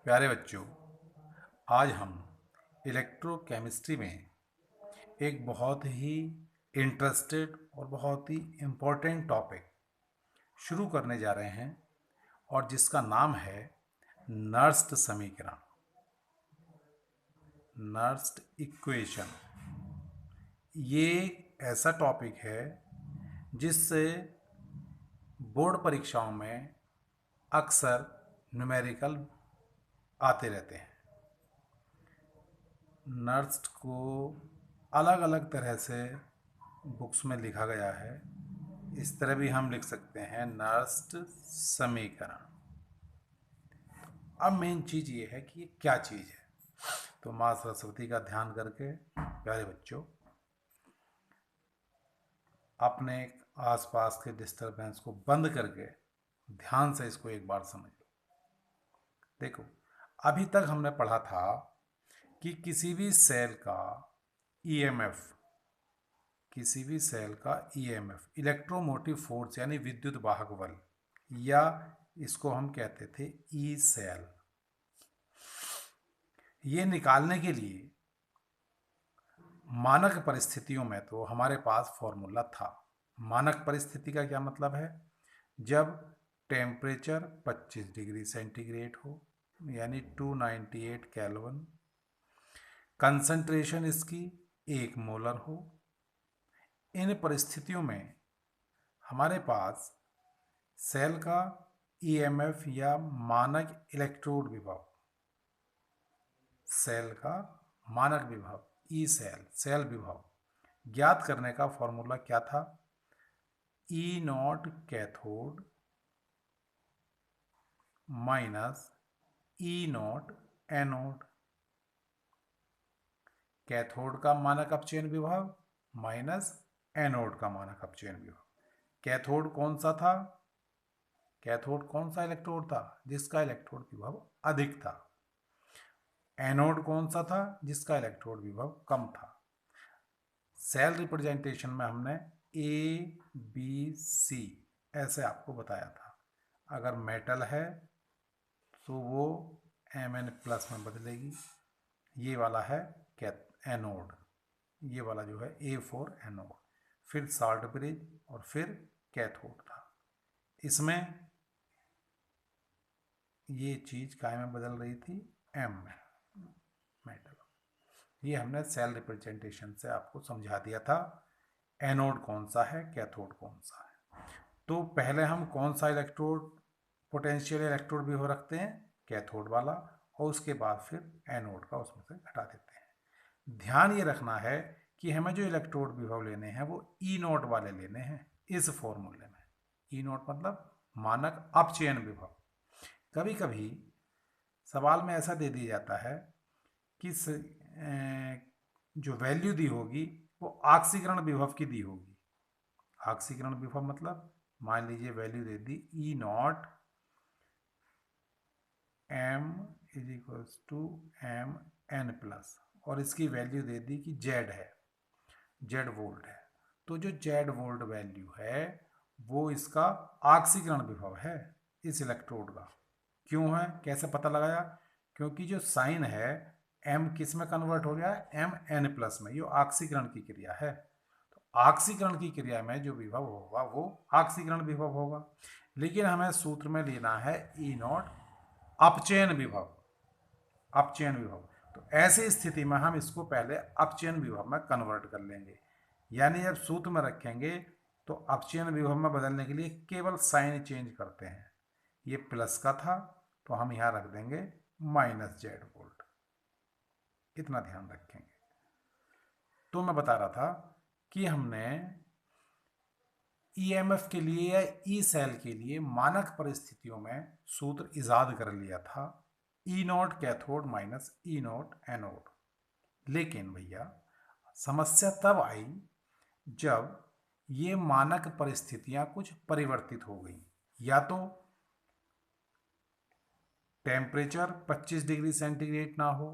प्यारे बच्चों, आज हम इलेक्ट्रोकेमिस्ट्री में एक बहुत ही इंटरेस्टेड और बहुत ही इम्पोर्टेंट टॉपिक शुरू करने जा रहे हैं और जिसका नाम है नर्स्ड समीकरण, नर्स्ड इक्वेशन। ये ऐसा टॉपिक है जिससे बोर्ड परीक्षाओं में अक्सर न्यूमेरिकल आते रहते हैं। नर्स्ड को अलग अलग तरह से बुक्स में लिखा गया है। इस तरह भी हम लिख सकते हैं नर्स्ड समीकरण। अब मेन चीज़ ये है कि ये क्या चीज़ है। तो माँ सरस्वती का ध्यान करके प्यारे बच्चों अपने आसपास के डिस्टरबेंस को बंद करके ध्यान से इसको एक बार समझ लो। देखो, अभी तक हमने पढ़ा था कि किसी भी सेल का ईएमएफ, किसी भी सेल का ईएमएफ इलेक्ट्रोमोटिव फोर्स यानी विद्युत वाहक बल, या इसको हम कहते थे ई सेल, ये निकालने के लिए मानक परिस्थितियों में तो हमारे पास फॉर्मूला था। मानक परिस्थिति का क्या मतलब है? जब टेम्परेचर 25 डिग्री सेंटीग्रेड हो यानी 298 केल्विन, कंसंट्रेशन इसकी 1 मोलर हो। इन परिस्थितियों में हमारे पास सेल का ईएमएफ या मानक इलेक्ट्रोड विभव, सेल का मानक विभव ई सेल, सेल विभव ज्ञात करने का फॉर्मूला क्या था? E naught cathode minus E naught anode. Cathode का मानक अपचयन विभव माइनस एनोड का मानक अपचयन विभव। कैथोड कौन सा था? कैथोड कौन सा इलेक्ट्रोड था जिसका इलेक्ट्रोड विभव अधिक था? एनोड कौन सा था जिसका इलेक्ट्रोड विभव कम था? सेल रिप्रेजेंटेशन में हमने ए बी सी ऐसे आपको बताया था। अगर मेटल है तो वो एम प्लस में बदलेगी। ये वाला है एनोड, ये वाला जो है ए फॉर एनोड, फिर साल्ट ब्रिज और फिर कैथोड था। इसमें ये चीज़ काय में बदल रही थी? एम में, मेटल। ये हमने सेल रिप्रेजेंटेशन से आपको समझा दिया था एनोड कौन सा है, कैथोड कौन सा है। तो पहले हम कौन सा इलेक्ट्रोड, पोटेंशियल इलेक्ट्रोड विभव रखते हैं? कैथोड वाला, और उसके बाद फिर एनोड का उसमें से घटा देते हैं। ध्यान ये रखना है कि हमें जो इलेक्ट्रोड विभव लेने हैं वो ई नोट वाले लेने हैं इस फॉर्मूले में। ई नोट मतलब मानक अपचयन विभव। कभी कभी सवाल में ऐसा दे दिया जाता है कि जो वैल्यू दी होगी वो ऑक्सीकरण विभव की दी होगी। ऑक्सीकरण विभव मतलब मान लीजिए वैल्यू दे दी E naught M is equals to M N plus, और इसकी वैल्यू दे दी कि जेड है, जेड वोल्ट है। तो जो जेड वोल्ट वैल्यू है वो इसका ऑक्सीकरण विभव है इस इलेक्ट्रोड का। क्यों है, कैसे पता लगाया? क्योंकि जो साइन है एम किस में कन्वर्ट हो गया है? एम एन प्लस में। ये ऑक्सीकरण की क्रिया है, तो ऑक्सीकरण की क्रिया में जो विभव होगा वो ऑक्सीकरण विभव होगा। लेकिन हमें सूत्र में लेना है ई नॉट अपचयन विभव, अपचयन विभव। तो ऐसी स्थिति में हम इसको पहले अपचयन विभव में कन्वर्ट कर लेंगे, यानी जब सूत्र में रखेंगे तो अपचयन विभव में बदलने के लिए केवल साइन चेंज करते हैं। ये प्लस का था तो हम यहाँ रख देंगे माइनस जेड वोल्ट, इतना ध्यान रखेंगे। तो मैं बता रहा था कि हमने ईएमएफ के लिए या ई सेल के लिए मानक परिस्थितियों में सूत्र इजाद कर लिया था, E naught cathode minus E naught anode. लेकिन भैया समस्या तब आई जब ये मानक परिस्थितियां कुछ परिवर्तित हो गई। या तो टेम्परेचर 25 डिग्री सेंटीग्रेड ना हो,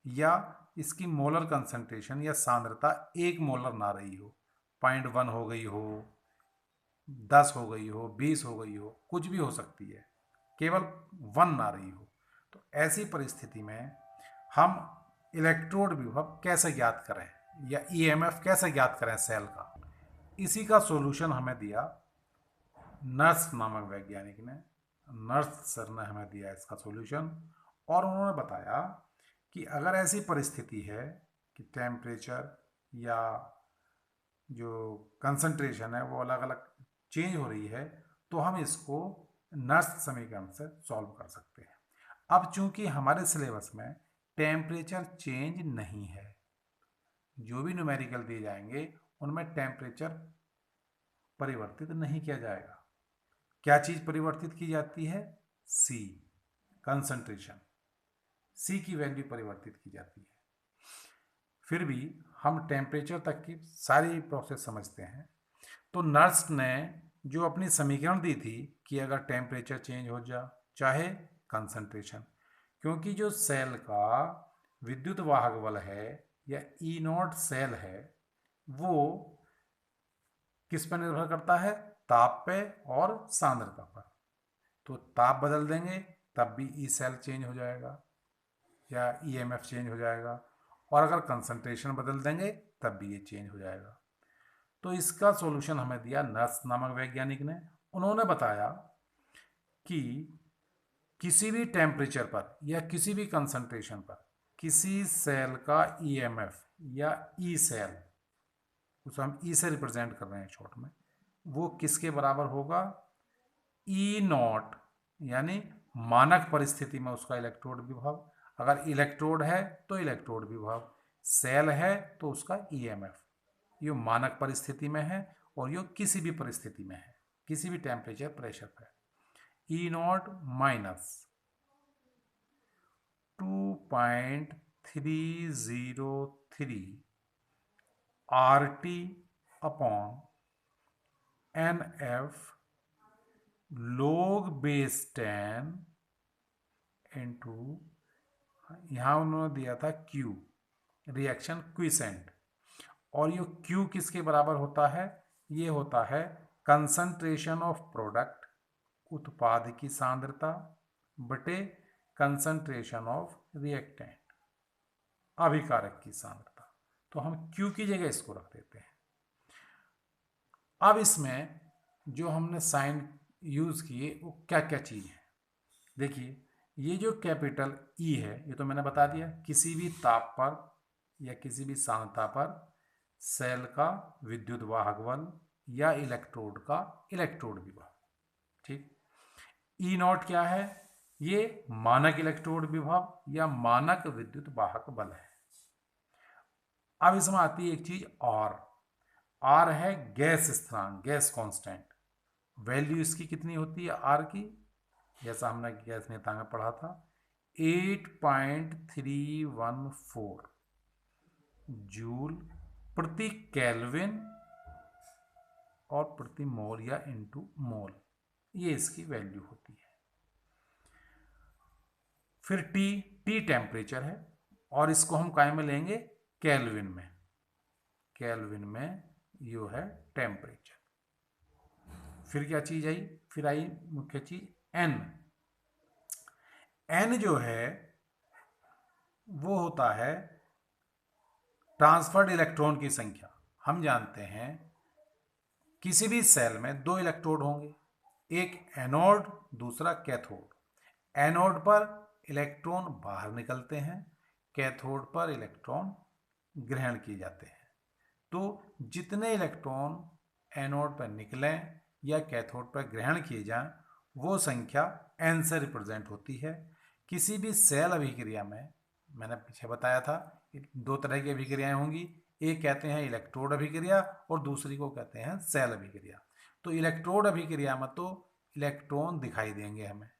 या इसकी मोलर कंसंट्रेशन या सांद्रता 1 मोलर ना रही हो, 0.1 हो गई हो, 10 हो गई हो, 20 हो गई हो, कुछ भी हो सकती है, केवल 1 ना रही हो। तो ऐसी परिस्थिति में हम इलेक्ट्रोड विभव कैसे ज्ञात करें या ईएमएफ कैसे ज्ञात करें सेल का, इसी का सॉल्यूशन हमें दिया नर्स नामक वैज्ञानिक ने। नर्स सर ने हमें दिया इसका सॉल्यूशन, और उन्होंने बताया कि अगर ऐसी परिस्थिति है कि टेम्परेचर या जो कंसंट्रेशन है वो अलग अलग चेंज हो रही है, तो हम इसको नर्स समीकरण से सॉल्व कर सकते हैं। अब चूंकि हमारे सिलेबस में टेम्परेचर चेंज नहीं है, जो भी न्यूमेरिकल दिए जाएंगे उनमें टेम्परेचर परिवर्तित नहीं किया जाएगा। क्या चीज परिवर्तित की जाती है? सी, कंसंट्रेशन, सी की वैल्यू परिवर्तित की जाती है। फिर भी हम टेम्परेचर तक की सारी प्रोसेस समझते हैं। तो नर्स ने जो अपनी समीकरण दी थी कि अगर टेम्परेचर चेंज हो जा चाहे कंसंट्रेशन, क्योंकि जो सेल का विद्युत वाहक बल है या ई नॉट सेल है वो किस पर निर्भर करता है? ताप पे और सांद्रता पर। तो ताप बदल देंगे तब भी ई सेल चेंज हो जाएगा या ईएमएफ चेंज हो जाएगा, और अगर कंसंट्रेशन बदल देंगे तब भी ये चेंज हो जाएगा। तो इसका सॉल्यूशन हमें दिया नर्स नामक वैज्ञानिक ने। उन्होंने बताया कि किसी भी टेम्परेचर पर या किसी भी कंसंट्रेशन पर किसी सेल का ईएमएफ या ई सेल, उसे हम ई से रिप्रेजेंट कर रहे हैं शॉर्ट में, वो किसके बराबर होगा? ई नॉट, यानी मानक परिस्थिति में उसका इलेक्ट्रोड विभव। अगर इलेक्ट्रोड है तो इलेक्ट्रोड विभव, सेल है तो उसका ईएमएफ। ये मानक परिस्थिति में है और ये किसी भी परिस्थिति में है, किसी भी टेम्परेचर प्रेशर पर। E naught minus 2.303 RT upon NF log base 10 into, यहाँ उन्होंने दिया था Q, रिएक्शन क्विसेंट, और ये Q किसके बराबर होता है? ये होता है कंसंट्रेशन ऑफ प्रोडक्ट, उत्पाद की सांद्रता, बटे कंसंट्रेशन ऑफ रिएक्टेंट, अभिकारक की सांद्रता। तो हम Q की जगह इसको रख देते हैं। अब इसमें जो हमने साइन यूज किए वो क्या क्या चीज है? देखिए, ये जो कैपिटल ई है ये तो मैंने बता दिया, किसी भी ताप पर या किसी भी सांद्रता पर सेल का विद्युत वाहक बल या इलेक्ट्रोड का इलेक्ट्रोड विभव। ठीक, ई नॉट क्या है? ये मानक इलेक्ट्रोड विभव या मानक विद्युत वाहक बल है। अब इसमें आती है एक चीज आर है गैस स्थिरांक, गैस कांस्टेंट। वैल्यू इसकी कितनी होती है आर की? जैसा हमने गैस नियतांक में पढ़ा था, 8.314 जूल प्रति केल्विन और प्रति मोल या इनटू मोल, ये इसकी वैल्यू होती है। फिर टी टेम्परेचर है और इसको हम काय में लेंगे? केल्विन में। केल्विन में यो है टेम्परेचर। फिर क्या चीज आई? फिर आई मुख्य चीज एन जो है वो होता है ट्रांसफर्ड इलेक्ट्रॉन की संख्या। हम जानते हैं किसी भी सेल में दो इलेक्ट्रोड होंगे, एक एनोड दूसरा कैथोड। एनोड पर इलेक्ट्रॉन बाहर निकलते हैं, कैथोड पर इलेक्ट्रॉन ग्रहण किए जाते हैं। तो जितने इलेक्ट्रॉन एनोड पर निकलें या कैथोड पर ग्रहण किए जाएं वो संख्या एन से रिप्रेजेंट होती है। किसी भी सेल अभिक्रिया में मैंने पीछे बताया था दो तरह की अभिक्रियाएं होंगी, एक कहते हैं इलेक्ट्रोड अभिक्रिया और दूसरी को कहते हैं सेल अभिक्रिया। तो इलेक्ट्रोड अभिक्रिया में तो इलेक्ट्रॉन दिखाई देंगे हमें।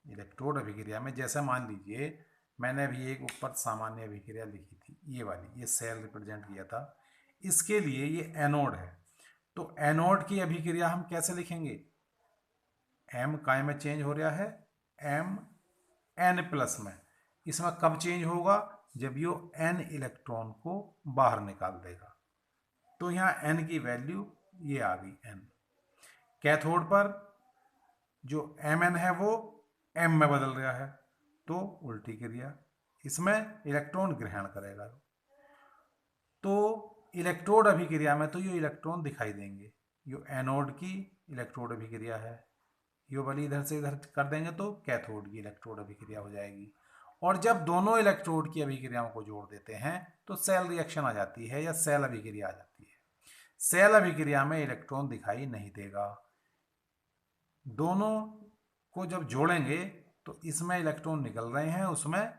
इलेक्ट्रोड अभिक्रिया में जैसे मान लीजिए मैंने अभी एक ऊपर सामान्य अभिक्रिया लिखी थी, ये वाली, ये सेल रिप्रेजेंट किया था, इसके लिए ये एनोड है। तो एनोड की अभिक्रिया हम कैसे लिखेंगे? एम काय में चेंज हो रहा है? एम एन प्लस में। इसमें कब चेंज होगा? जब यो एन इलेक्ट्रॉन को बाहर निकाल देगा। तो यहाँ एन की वैल्यू ये आ गई एन। कैथोड पर जो एम एन है वो एम में बदल रहा है तो उल्टी क्रिया, इसमें इलेक्ट्रॉन ग्रहण करेगा। तो इलेक्ट्रोड अभिक्रिया में तो ये इलेक्ट्रॉन दिखाई देंगे, यो एनोड की इलेक्ट्रोड अभिक्रिया है, यो वाली इधर से इधर कर देंगे तो कैथोड की इलेक्ट्रोड अभिक्रिया हो जाएगी। और जब दोनों इलेक्ट्रोड की अभिक्रियाओं को जोड़ देते हैं तो सेल रिएक्शन आ जाती है या सेल अभिक्रिया आ जाती है। सेल अभिक्रिया में इलेक्ट्रॉन दिखाई नहीं देगा। दोनों को जब जोड़ेंगे तो इसमें इलेक्ट्रॉन निकल रहे हैं, उसमें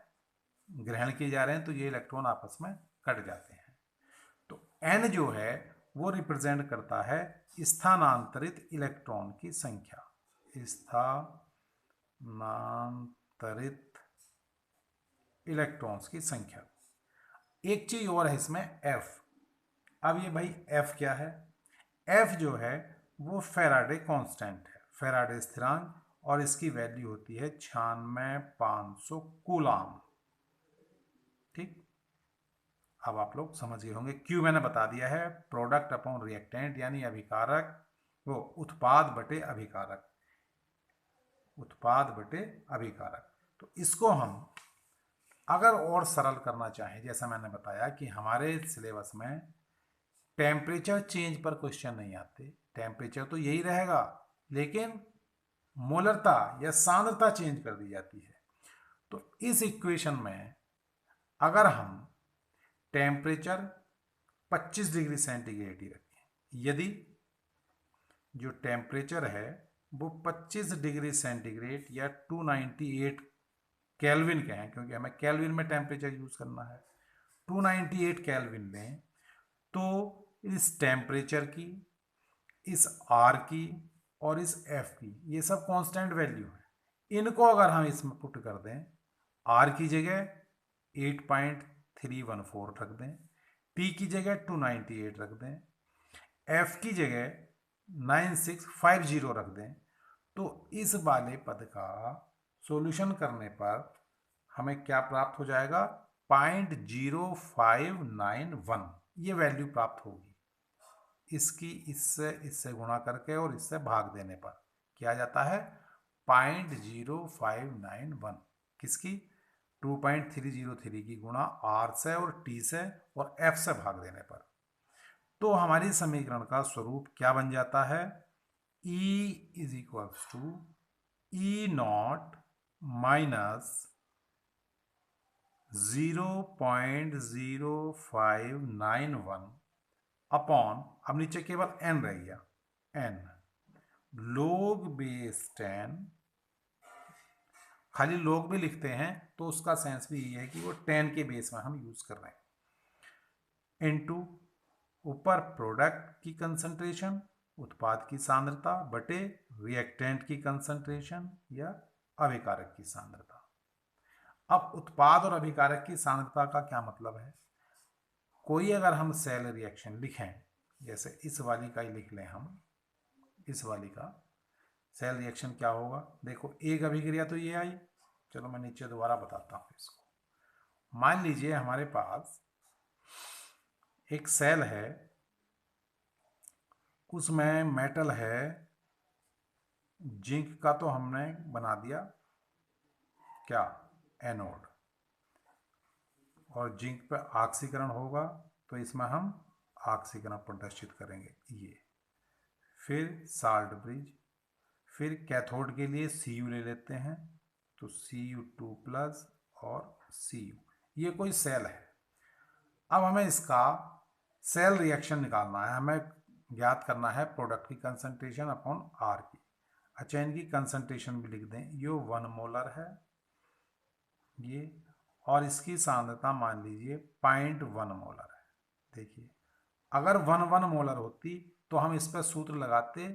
ग्रहण किए जा रहे हैं, तो ये इलेक्ट्रॉन आपस में कट जाते हैं। तो n जो है वो रिप्रेजेंट करता है स्थानांतरित इलेक्ट्रॉन की संख्या, स्थानांतरित इलेक्ट्रॉन्स की संख्या। एक चीज और है इसमें f। अब ये भाई f क्या है? f जो है वो फैराडे कांस्टेंट है, फैराडे स्थिरांक, और इसकी वैल्यू होती है 96,500 कूलाम। ठीक, अब आप लोग समझ गए होंगे क्यों मैंने बता दिया है, प्रोडक्ट अपॉन रिएक्टेंट यानी अभिकारक, वो उत्पाद बटे अभिकारक, उत्पाद बटे अभिकारक। तो इसको हम अगर और सरल करना चाहें, जैसा मैंने बताया कि हमारे सिलेबस में टेम्परेचर चेंज पर क्वेश्चन नहीं आते, टेम्परेचर तो यही रहेगा लेकिन मोलरता या सांद्रता चेंज कर दी जाती है। तो इस इक्वेशन में अगर हम टेम्परेचर 25 डिग्री सेंटीग्रेड ही रखें, यदि जो टेम्परेचर है वो 25 डिग्री सेंटीग्रेड या 298 केल्विन के हैं, क्योंकि हमें केल्विन में टेम्परेचर यूज करना है, 298 केल्विन लें, तो इस टेम्परेचर की, इस आर की और इस एफ की, ये सब कांस्टेंट वैल्यू है, इनको अगर हम इसमें पुट कर दें, आर की जगह 8.314 रख दें, टी की जगह 298 रख दें, एफ की जगह 9650 रख दें, तो इस वाले पद का सॉल्यूशन करने पर हमें क्या प्राप्त हो जाएगा? 0.0591 ये वैल्यू प्राप्त होगी। इसकी इससे गुणा करके और इससे भाग देने पर क्या आ जाता है? 0.0591। किसकी? 2.303 की गुणा आर से और टी से और एफ से भाग देने पर। तो हमारी समीकरण का स्वरूप क्या बन जाता है? E is equals to E naught minus 0.0591 upon, अब नीचे केवल n रह गया, n log बेस 10, खाली log भी लिखते हैं तो उसका सेंस भी ये है कि वो 10 के बेस में हम यूज कर रहे हैं, इनटू ऊपर प्रोडक्ट की कंसंट्रेशन, उत्पाद की सांद्रता बटे रिएक्टेंट की कंसंट्रेशन या अभिकारक की सांद्रता। अब उत्पाद और अभिकारक की सांद्रता का क्या मतलब है? कोई अगर हम सेल रिएक्शन लिखें, जैसे इस वाली का ही लिख लें हम, इस वाली का सेल रिएक्शन क्या होगा? देखो एक अभिक्रिया तो ये आई, चलो मैं नीचे दोबारा बताता हूँ इसको। मान लीजिए हमारे पास एक सेल है, उसमें मेटल है, जिंक का तो हमने बना दिया क्या? एनोड, और जिंक पे ऑक्सीकरण होगा तो इसमें हम ऑक्सीकरण प्रदर्शित करेंगे ये। फिर साल्ट ब्रिज, फिर कैथोड के लिए Cu ले लेते हैं तो Cu2+ और Cu, ये कोई सेल है। अब हमें इसका सेल रिएक्शन निकालना है, हमें ज्ञात करना है प्रोडक्ट की कंसंट्रेशन अपॉन आर की। अच्छा, इनकी कंसंट्रेशन भी लिख दें, ये 1 मोलर है ये, और इसकी सांद्रता मान लीजिए 0.1 मोलर है। देखिए अगर 1 मोलर होती तो हम इस पर सूत्र लगाते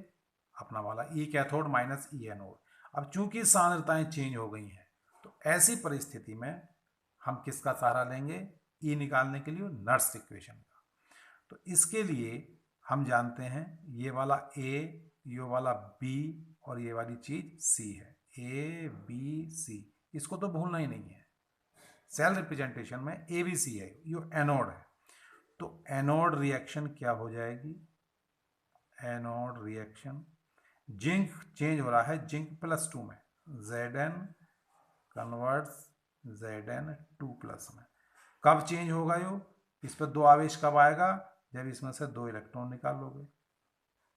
अपना वाला, ई कैथोड माइनस ई एनोड। अब चूंकि सांद्रताएं चेंज हो गई हैं तो ऐसी परिस्थिति में हम किसका सहारा लेंगे? ई निकालने के लिए नर्स इक्वेशन का। तो इसके लिए हम जानते हैं ये वाला ए, ये वाला बी और ये वाली चीज सी है, ए बी सी, इसको तो भूलना ही नहीं है। सेल रिप्रेजेंटेशन में ए बी सी है, ये एनोड है, तो एनोड रिएक्शन क्या हो जाएगी? एनोड रिएक्शन, जिंक चेंज हो रहा है जिंक +2 में, Zn कन्वर्ट्स Zn2+ में। कब चेंज होगा यो? इस पर 2 आवेश कब आएगा? जब इसमें से 2 इलेक्ट्रॉन निकालोगे।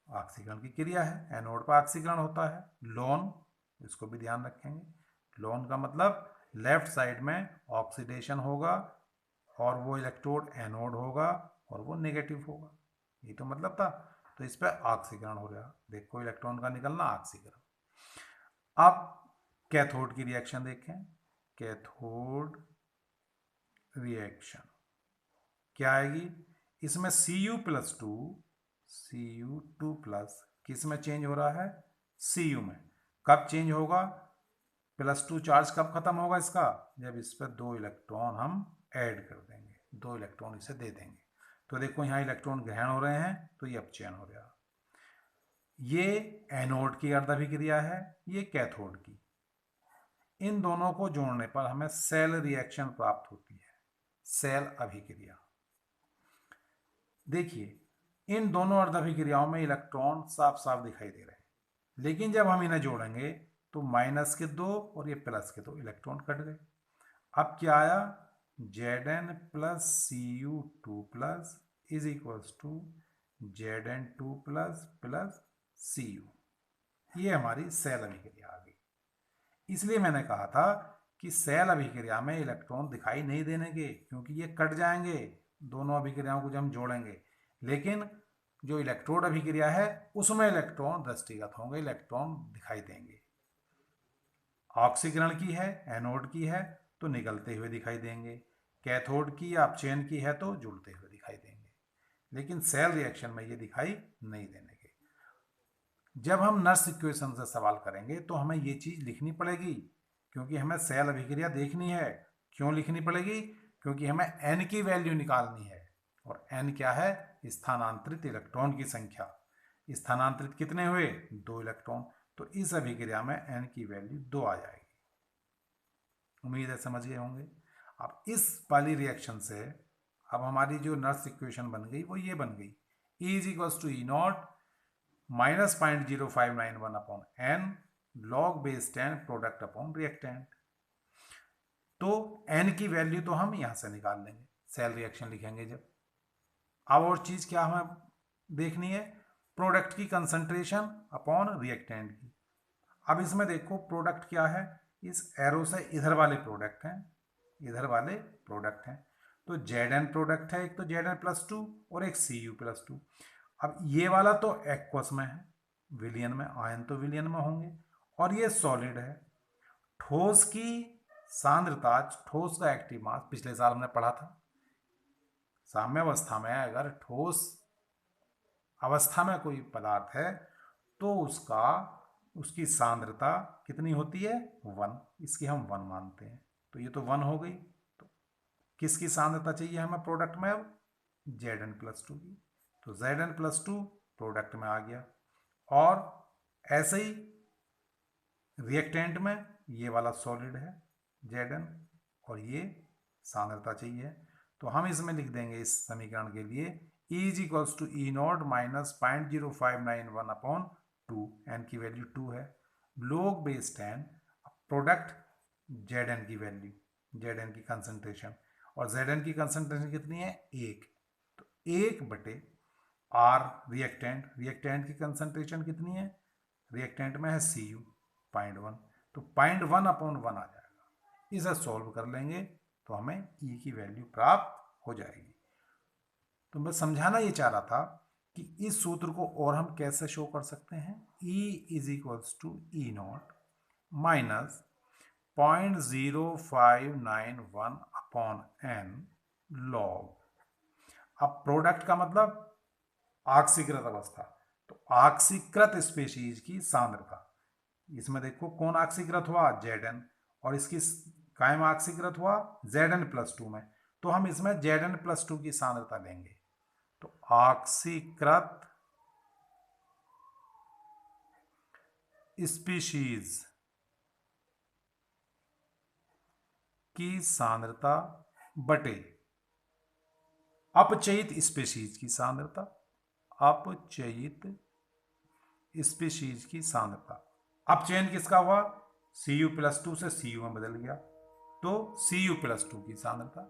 ऑक्सीकरण की क्रिया है, एनोड पर ऑक्सीकरण होता है। लोन, इसको भी ध्यान रखेंगे। लोन का मतलब लेफ्ट साइड में ऑक्सीडेशन होगा और वो इलेक्ट्रोड एनोड होगा और वो नेगेटिव होगा, ये तो मतलब था। तो इस पर ऑक्सीकरण हो रहा, देखो इलेक्ट्रॉन का निकलना, ऑक्सीकरण। अब कैथोड की रिएक्शन देखें। कैथोड रिएक्शन क्या आएगी? इसमें Cu+2 किस में चेंज हो रहा है? Cu में। कब चेंज होगा? +2 चार्ज कब खत्म होगा इसका? जब इस पर 2 इलेक्ट्रॉन हम ऐड कर देंगे, 2 इलेक्ट्रॉन इसे दे देंगे। तो देखो यहाँ इलेक्ट्रॉन ग्रहण हो रहे हैं, तो ये अपचयन हो रहा। ये एनोड की अर्धाभिक्रिया है, ये कैथोड की। इन दोनों को जोड़ने पर हमें सेल रिएक्शन प्राप्त होती है, सेल अभिक्रिया। देखिए इन दोनों अर्धाभिक्रियाओं में इलेक्ट्रॉन साफ साफ दिखाई दे रहे हैं, लेकिन जब हम इन्हें जोड़ेंगे तो -2 और ये +2 इलेक्ट्रॉन कट गए। अब क्या आया? Zn + Cu2+ is equals to Zn2+ + Cu। ये हमारी सेल अभिक्रिया आ गई। इसलिए मैंने कहा था कि सेल अभिक्रिया में इलेक्ट्रॉन दिखाई नहीं देने के, क्योंकि ये कट जाएंगे दोनों अभिक्रियाओं को जब हम जोड़ेंगे। लेकिन जो इलेक्ट्रोड अभिक्रिया है उसमें इलेक्ट्रॉन दृष्टिगत होंगे, इलेक्ट्रॉन दिखाई देंगे। ऑक्सीकरण की है, एनोड की है तो निकलते हुए दिखाई देंगे, कैथोड की या अपचयन की है तो जुड़ते हुए दिखाई देंगे, लेकिन सेल रिएक्शन में ये दिखाई नहीं देंगे। जब हम नर्स इक्वेशन से सवाल करेंगे तो हमें ये चीज़ लिखनी पड़ेगी, क्योंकि हमें सेल अभिक्रिया देखनी है। क्यों लिखनी पड़ेगी? क्योंकि हमें n की वैल्यू निकालनी है, और n क्या है? स्थानांतरित इलेक्ट्रॉन की संख्या। स्थानांतरित कितने हुए? 2 इलेक्ट्रॉन। तो इस अभिक्रिया में n की वैल्यू 2 आ जाएगी। उम्मीद है समझ गए होंगे। अब इस वाली रिएक्शन से अब हमारी जो नर्स इक्वेशन बन गई वो ये बन गई, E = E0 -0.0591/n log base 10 product upon reactant. तो n की वैल्यू तो हम यहां से निकाल लेंगे, सेल रिएक्शन लिखेंगे जब। अब और चीज क्या हमें देखनी है? प्रोडक्ट की कंसंट्रेशन अपॉन रिएक्टेंट की। अब इसमें देखो प्रोडक्ट क्या है, इस एरो से इधर वाले प्रोडक्ट हैं, इधर वाले प्रोडक्ट हैं। तो Zn प्रोडक्ट है, एक तो Zn+2 और एक Cu+2। अब ये वाला तो एक्वस में है, विलियन में, आयन तो विलियन में होंगे, और ये सॉलिड है। ठोस की सांद्रता, ठोस का एक्टिव मास पिछले साल हमने पढ़ा था। साम्य अवस्था में अगर ठोस अवस्था में कोई पदार्थ है तो उसकी सांद्रता कितनी होती है? 1। इसकी हम 1 मानते हैं, तो ये तो 1 हो गई। तो किसकी सांद्रता चाहिए हमें प्रोडक्ट में? अब Zn+2 की। तो Zn+2 प्रोडक्ट में आ गया। और ऐसे ही रिएक्टेंट में ये वाला सॉलिड है Zn, और ये सांद्रता चाहिए, तो हम इसमें लिख देंगे इस समीकरण के लिए E = E0 -0.0591/2, n की वैल्यू 2 है, log base 10 प्रोडक्ट Zn की वैल्यू, Zn की कंसंट्रेशन, और Zn की कंसंट्रेशन कितनी है? 1। तो 1/r रिएक्टेंट की कंसंट्रेशन कितनी है? रिएक्टेंट में है Cu 0.1, तो 0.1/1 आ जाएगा। इसे सॉल्व कर लेंगे तो हमें E की वैल्यू प्राप्त हो जाएगी। तो मैं समझाना ये चाह रहा था कि इस सूत्र को और हम कैसे शो कर सकते हैं। E = E0 -0.0591/n log। अब प्रोडक्ट का मतलब ऑक्सीकृत अवस्था, तो ऑक्सीकृत स्पीशीज की सांद्रता। इसमें देखो कौन ऑक्सीकृत हुआ? Zn, और इसकी कायम ऑक्सीकृत हुआ Zn+2 में, तो हम इसमें Zn+2 की सांद्रता लेंगे। तो ऑक्सीकृत स्पीशीज की सांद्रता बटे अपचयित स्पीशीज की सांद्रता, अपचयित स्पीशीज की सांद्रता। अपचयन किसका हुआ? Cu+2 से Cu में बदल गया, तो Cu+2 की सांद्रता।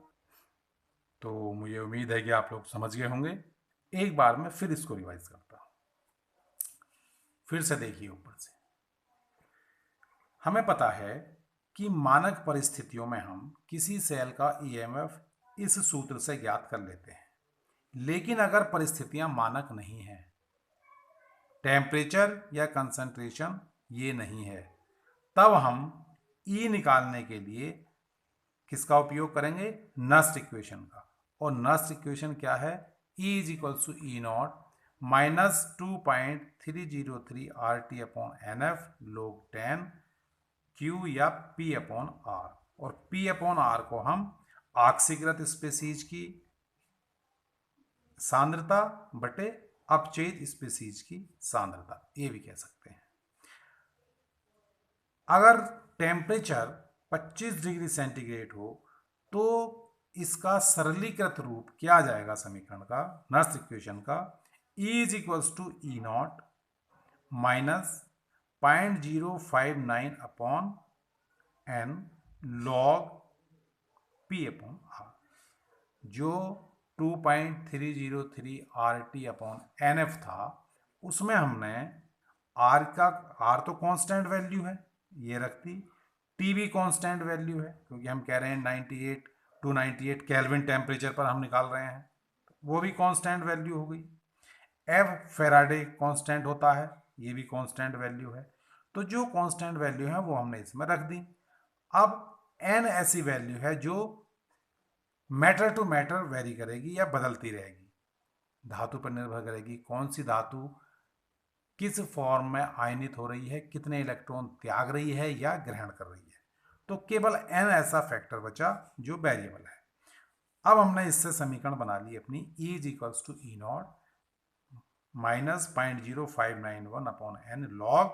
तो मुझे उम्मीद है कि आप लोग समझ गए होंगे। एक बार मैं फिर इसको रिवाइज करता हूँ। फिर से देखिए ऊपर से। हमें पता है कि मानक परिस्थितियों में हम किसी सेल का ईएमएफ इस सूत्र से ज्ञात कर लेते हैं, लेकिन अगर परिस्थितियां मानक नहीं हैं, टेम्परेचर या कंसंट्रेशन ये नहीं है, तब हम ई निकालने के लिए किसका उपयोग करेंगे? नस्ट इक्वेशन का। और नस्ट इक्वेशन क्या है? E is equals to E naught -2.303 RT upon NF log 10 Q या P अपॉन R। और P अपॉन R को हम ऑक्सीकृत स्पेसीज की सांद्रता बटे अपचयित स्पेसीज की सांद्रता ये भी कह सकते हैं। अगर टेम्परेचर 25 डिग्री सेंटीग्रेड हो तो इसका सरलीकृत रूप क्या आ जाएगा समीकरण का, नस्ट इक्वेशन का? E is equals to E naught -0.059 upon N log P upon R, जो 2.303 RT अपॉन NF था, उसमें हमने R तो कांस्टेंट वैल्यू है, ये रख दी। T भी कांस्टेंट वैल्यू है, क्योंकि हम कह रहे हैं 98 केल्विन टेम्परेचर पर हम निकाल रहे हैं, वो भी कांस्टेंट वैल्यू हो गई। F फेराडे कांस्टेंट होता है, ये भी कांस्टेंट वैल्यू है। तो जो कांस्टेंट वैल्यू है वो हमने इसमें रख दी। अब N ऐसी वैल्यू है जो मैटर टू मैटर वेरी करेगी या बदलती रहेगी, धातु पर निर्भर करेगी, कौन सी धातु किस फॉर्म में आयनित हो रही है, कितने इलेक्ट्रॉन त्याग रही है या ग्रहण कर रही है। तो केवल n ऐसा फैक्टर बचा जो वेरिएबल है। अब हमने इससे समीकरण बना ली अपनी, E is equals to E naught -0.0591 upon N log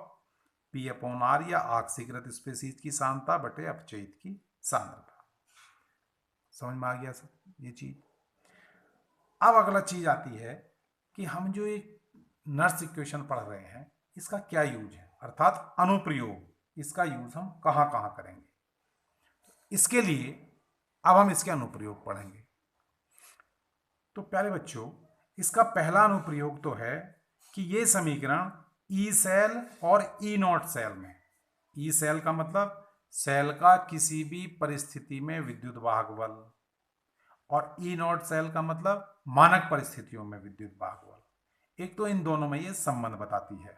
P upon R या ऑक्सीकृत स्पेसीज की सांद्रता बटे अपचयित की सांद्रता। समझ में आ गया सब ये चीज। अब अगला चीज आती है कि हम जो एक नर्स इक्वेशन पढ़ रहे हैं इसका क्या यूज है, अर्थात अनुप्रयोग, इसका यूज हम कहां कहां करेंगे। इसके लिए अब हम इसके अनुप्रयोग पढ़ेंगे। तो प्यारे बच्चों, इसका पहला अनुप्रयोग तो है कि ये समीकरण ई सेल और ई नॉट सेल में, ई सेल का मतलब सेल का किसी भी परिस्थिति में विद्युत वाहक बल, और ई नॉट सेल का मतलब मानक परिस्थितियों में विद्युत वाहक बल, एक तो इन दोनों में ये संबंध बताती है।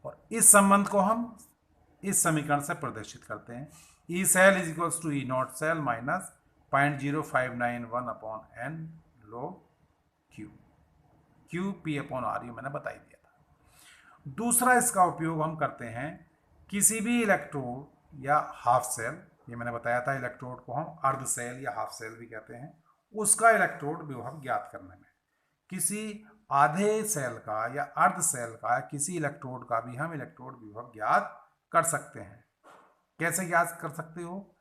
और इस संबंध को हम इस समीकरण से प्रदर्शित करते हैं, E cell is equals to E naught cell minus -0.0591 upon N log Q P upon R, ये मैंने बता ही दिया था। दूसरा इसका उपयोग हम करते हैं किसी भी इलेक्ट्रोड या हाफ सेल, ये मैंने बताया था इलेक्ट्रोड को हम अर्ध सेल या हाफ सेल भी कहते हैं, उसका इलेक्ट्रोड विभव ज्ञात करने में। किसी आधे सेल का या अर्ध सेल का किसी इलेक्ट्रोड का भी हम इलेक्ट्रोड विभव ज्ञात कर सकते हैं। कैसे ज्ञात कर सकते हो?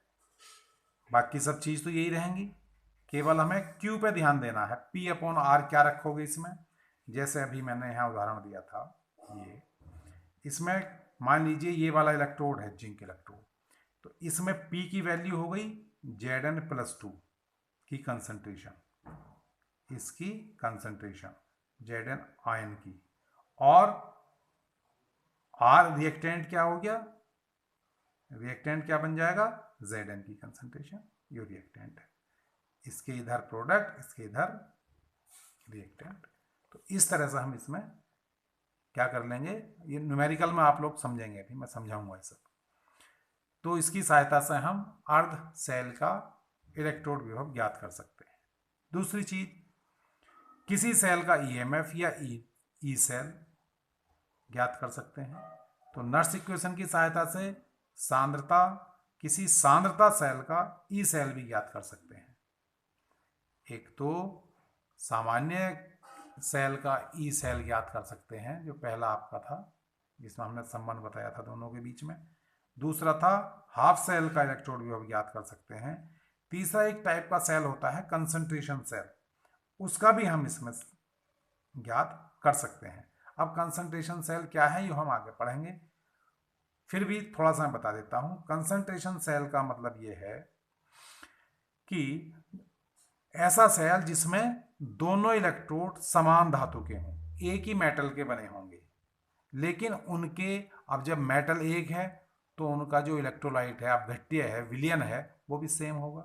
बाकी सब चीज तो यही रहेंगी, केवल हमें Q पे ध्यान देना है। P अपॉन R क्या रखोगे इसमें? जैसे अभी मैंने यहाँ उदाहरण दिया था, ये इसमें मान लीजिए ये वाला इलेक्ट्रोड है जिंक इलेक्ट्रोड, तो इसमें P की वैल्यू हो गई Zn+2 की कंसंट्रेशन, इसकी कंसंट्रेशन Zn आयन की, और R रिएक्टेंट क्या हो गया? रिएक्टेंट क्या बन जाएगा? Zn की कंसंट्रेशन, ये रिएक्टेंट है, इसके इधर प्रोडक्ट, इसके इधर रिएक्टेंट। तो इस तरह से हम इसमें क्या कर लेंगे, ये न्यूमेरिकल में आप लोग समझेंगे, अभी मैं समझाऊंगा ये सब। तो इसकी सहायता से हम अर्ध सेल का इलेक्ट्रोड विभव ज्ञात कर सकते हैं। दूसरी चीज, किसी सेल का ईएमएफ या ई सेल ज्ञात कर सकते हैं। तो नर्स इक्वेशन की सहायता से सांद्रता, किसी सांद्रता सेल का ई सेल भी ज्ञात कर सकते हैं। एक तो सामान्य सेल का ई सेल ज्ञात कर सकते हैं, जो पहला आपका था जिसमें हमने संबंध बताया था दोनों के बीच में। दूसरा था हाफ सेल का इलेक्ट्रोड विभव ज्ञात कर सकते हैं। तीसरा एक टाइप का सेल होता है कंसंट्रेशन सेल, उसका भी हम इसमें ज्ञात कर सकते हैं। अब कंसंट्रेशन सेल क्या है ये हम आगे पढ़ेंगे। फिर भी थोड़ा सा मैं बता देता हूँ। कंसंट्रेशन सेल का मतलब ये है कि ऐसा सेल जिसमें दोनों इलेक्ट्रोड समान धातु के हों, एक ही मेटल के बने होंगे, लेकिन उनके, अब जब मेटल एक है तो उनका जो इलेक्ट्रोलाइट है, अपघट्य है, विलयन है, वो भी सेम होगा।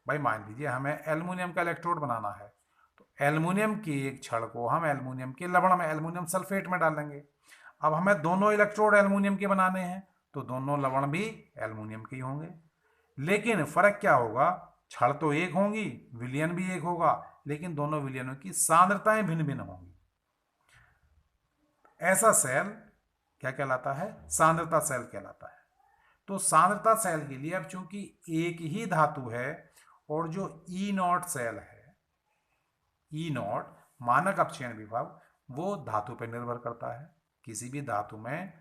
भाई मान लीजिए हमें एल्युमिनियम का इलेक्ट्रोड बनाना है, तो एल्युमिनियम के एक छड़ को हम एल्युमिनियम के लवण में, एल्युमिनियम सल्फेट में डालेंगे। अब हमें दोनों इलेक्ट्रोड एल्युमिनियम के बनाने हैं तो दोनों लवण भी एल्युमिनियम के ही होंगे, लेकिन फर्क क्या होगा, छड़ तो एक होंगी, विलयन भी एक होगा, लेकिन दोनों विलयनों की सांद्रताएं भिन्न भिन्न होंगी। ऐसा सेल क्या कहलाता है, सांद्रता सेल कहलाता है। तो सांद्रता सेल के लिए अब चूंकि एक ही धातु है और जो ई नॉट सेल है, ई नॉट मानक अपक्षेण विभव, वो धातु पर निर्भर करता है। किसी भी धातु में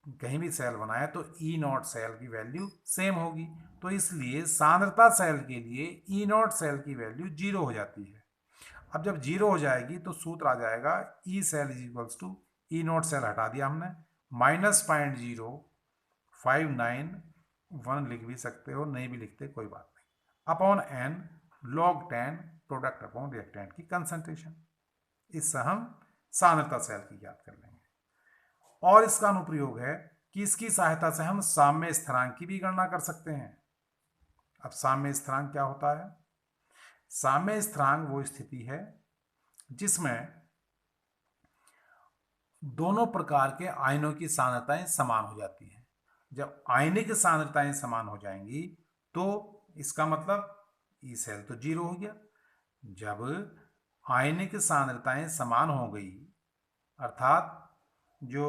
कहीं भी सेल बनाए तो ई नॉट सेल की वैल्यू सेम होगी, तो इसलिए सांद्रता सेल के लिए ई नॉट सेल की वैल्यू 0 हो जाती है। अब जब 0 हो जाएगी तो सूत्र आ जाएगा E cell is equals to, E naught cell हटा दिया हमने, -0.0591 लिख भी सकते हो, नहीं भी लिखते कोई बात नहीं, upon N log 10 product upon reactant की कंसंट्रेशन। इससे हम सांद्रता सेल की ज्ञात कर लेंगे। और इसका अनुप्रयोग है कि इसकी सहायता से हम साम्य स्थिरांक की भी गणना कर सकते हैं। अब साम्य स्थिरांक क्या होता है? साम्य स्थिरांक वो स्थिति है जिसमें दोनों प्रकार के आयनों की सांद्रताएं समान हो जाती हैं। जब आयनिक सांद्रताएं समान हो जाएंगी तो इसका मतलब ई सेल तो 0 हो गया। जब आयनिक सांद्रताएं समान हो गई, अर्थात जो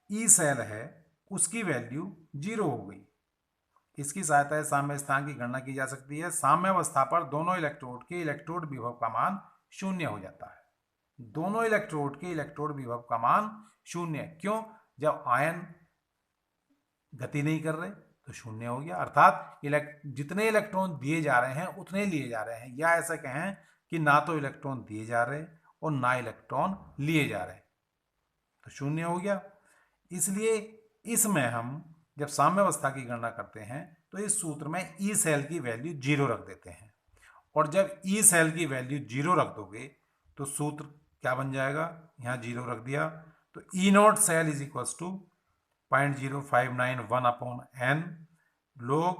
ई सेल है उसकी वैल्यू 0 हो गई। इसकी सहायता से साम्य स्थिरांक की गणना की जा सकती है। साम्य अवस्था पर दोनों इलेक्ट्रोड के इलेक्ट्रोड विभव का मान 0 हो जाता है। दोनों इलेक्ट्रोड के इलेक्ट्रोड विभव का मान 0। क्यों? जब आयन गति नहीं कर रहे तो 0 हो गया, अर्थात जितने इलेक्ट्रॉन दिए जा रहे हैं उतने लिए जा रहे हैं, या ऐसा कहें कि ना तो इलेक्ट्रॉन दिए जा रहे और ना इलेक्ट्रॉन लिए जा रहे, तो 0 हो गया। इसलिए इसमें हम जब साम्य अवस्था की गणना करते हैं तो इस सूत्र में ई सेल की वैल्यू 0 रख देते हैं, और जब ई सेल की वैल्यू 0 रख दोगे तो सूत्र क्या बन जाएगा, यहाँ 0 रख दिया तो E naught cell is equal to 0.0591 upon N log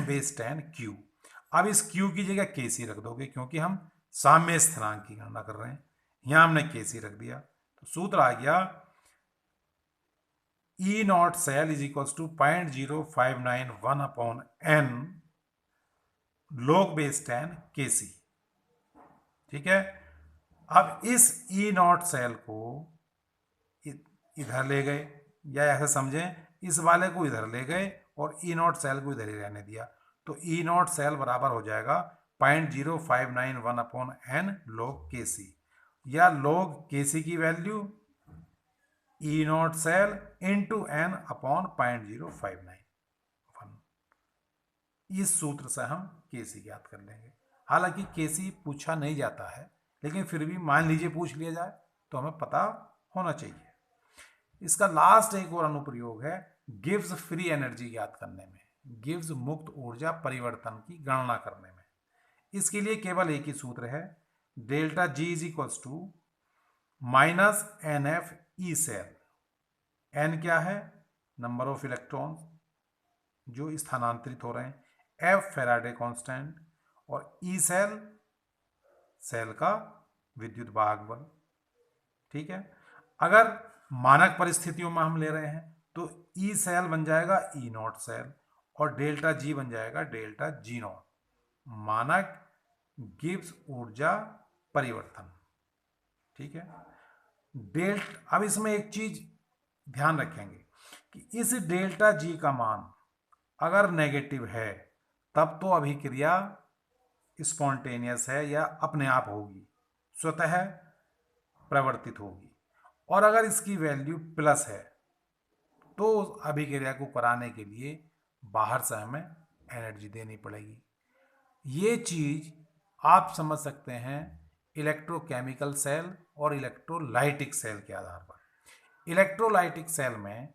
base 10 Q. अब इस क्यू की जगह के सी रख दोगे क्योंकि हम साम्य स्थिरांक की गणना कर रहे हैं। यहाँ हमने के सी रख दिया तो सूत्र आ गया E naught cell is equal to 0.0591 upon N log base 10 K सी। ठीक है। अब इस ई नॉट सेल को इधर ले गए, या ऐसे समझें इस वाले को इधर ले गए और ई नॉट सेल को इधर ही रहने दिया, तो ई नॉट सेल बराबर हो जाएगा 0.0591 अपॉन एन log के सी, या log के सी की value E naught cell into N upon 0.0591। इस सूत्र से हम के सी ज्ञात कर लेंगे। हालांकि के सी पूछा नहीं जाता है, लेकिन फिर भी मान लीजिए पूछ लिया जाए तो हमें पता होना चाहिए। इसका लास्ट एक और अनुप्रयोग है गिब्स फ्री एनर्जी ज्ञात करने में, गिब्स मुक्त ऊर्जा परिवर्तन की गणना करने में। इसके लिए केवल एक ही सूत्र है, delta G is equals to minus N F E cell. N क्या है? नंबर ऑफ इलेक्ट्रॉन जो स्थानांतरित हो रहे हैं, एफ फैराडे कांस्टेंट, और ई सेल सेल का विद्युत वाहक बल। ठीक है। अगर मानक परिस्थितियों में हम ले रहे हैं तो ई सेल बन जाएगा ई नॉट सेल और डेल्टा जी बन जाएगा डेल्टा जी नॉट, मानक गिब्स ऊर्जा परिवर्तन। ठीक है। अब इसमें एक चीज ध्यान रखेंगे कि इस डेल्टा जी का मान अगर नेगेटिव है तब तो अभिक्रिया स्पॉन्टेनियस है या अपने आप होगी, स्वतः प्रवर्तित होगी, और अगर इसकी वैल्यू प्लस है तो उस अभिक्रिया को कराने के लिए बाहर से हमें एनर्जी देनी पड़ेगी। ये चीज आप समझ सकते हैं इलेक्ट्रोकेमिकल सेल और इलेक्ट्रोलाइटिक सेल के आधार पर। इलेक्ट्रोलाइटिक सेल में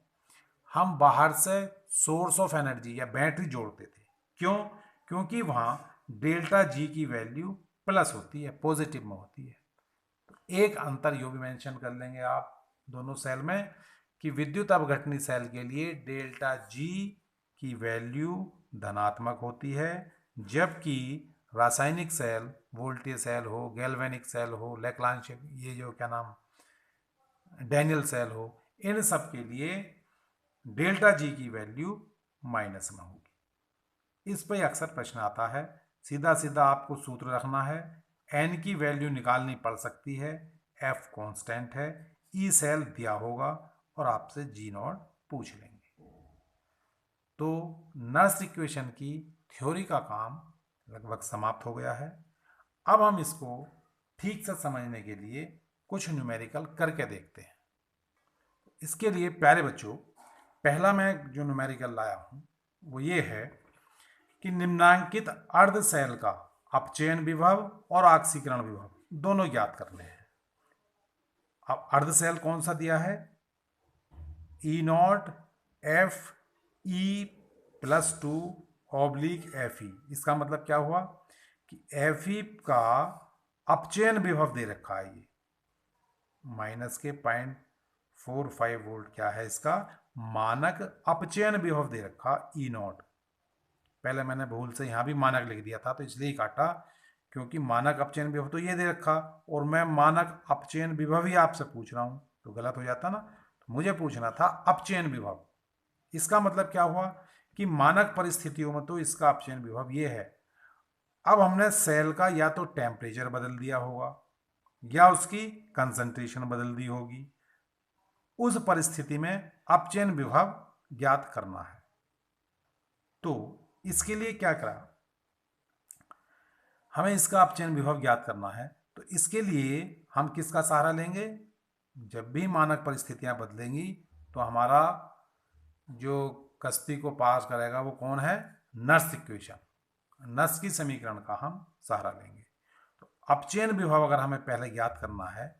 हम बाहर से सोर्स ऑफ एनर्जी या बैटरी जोड़ते थे। क्यों? क्योंकि वहाँ डेल्टा जी की वैल्यू प्लस होती है, पॉजिटिव में होती है। तो एक अंतर यो भी मेंशन कर लेंगे आप दोनों सेल में कि विद्युत अपघटनी सेल के लिए डेल्टा जी की वैल्यू धनात्मक होती है, जबकि रासायनिक सेल, वोल्टेज सेल हो, गैल्वेनिक सेल हो, लेक्लांश, ये जो क्या नाम, डैनियल सेल हो, इन सब के लिए डेल्टा जी की वैल्यू माइनस में होगी। इस पर अक्सर प्रश्न आता है। सीधा सीधा आपको सूत्र रखना है, एन की वैल्यू निकालनी पड़ सकती है, एफ कांस्टेंट है, ई सेल दिया होगा और आपसे जी नॉट पूछ लेंगे। तो नर्स इक्वेशन की थ्योरी का काम लगभग समाप्त हो गया है। अब हम इसको ठीक से समझने के लिए कुछ न्यूमेरिकल करके देखते हैं। इसके लिए प्यारे बच्चों, पहला मैं जो न्यूमेरिकल लाया हूँ वो ये है कि निम्नांकित अर्ध सेल का अपचयन विभव और ऑक्सीकरण विभव दोनों ज्ञात करने हैं। अब अर्ध सेल कौन सा दिया है? E naught F E plus two oblique F E. इसका मतलब क्या हुआ कि एफ ई का अपचयन विभव दे रखा है, ये माइनस के 0.45 वोल्ट क्या है इसका मानक अपचयन विभव दे रखा ई नॉट। पहले मैंने भूल से यहाँ भी मानक लिख दिया था तो इसलिए काटा, क्योंकि मानक अपचयन विभव तो ये दे रखा और मैं मानक अपचयन विभव ही आपसे पूछ रहा हूँ तो गलत हो जाता ना। तो मुझे पूछना था अपचयन विभव। इसका मतलब क्या हुआ कि मानक परिस्थितियों में तो इसका अपचयन विभव ये है। अब हमने सेल का या तो टेम्परेचर बदल दिया होगा या उसकी कंसंट्रेशन बदल दी होगी। उस परिस्थिति में अपचयन विभव ज्ञात करना है। तो इसके लिए क्या करा, हमें इसका अपचयन विभव ज्ञात करना है। तो इसके लिए हम किसका सहारा लेंगे? जब भी मानक परिस्थितियां बदलेंगी तो हमारा जो कश्ती को पास करेगा वो कौन है? नर्स इक्वेशन, नर्स की समीकरण का हम सहारा लेंगे। तो अपचयन विभव अगर हमें पहले ज्ञात करना है,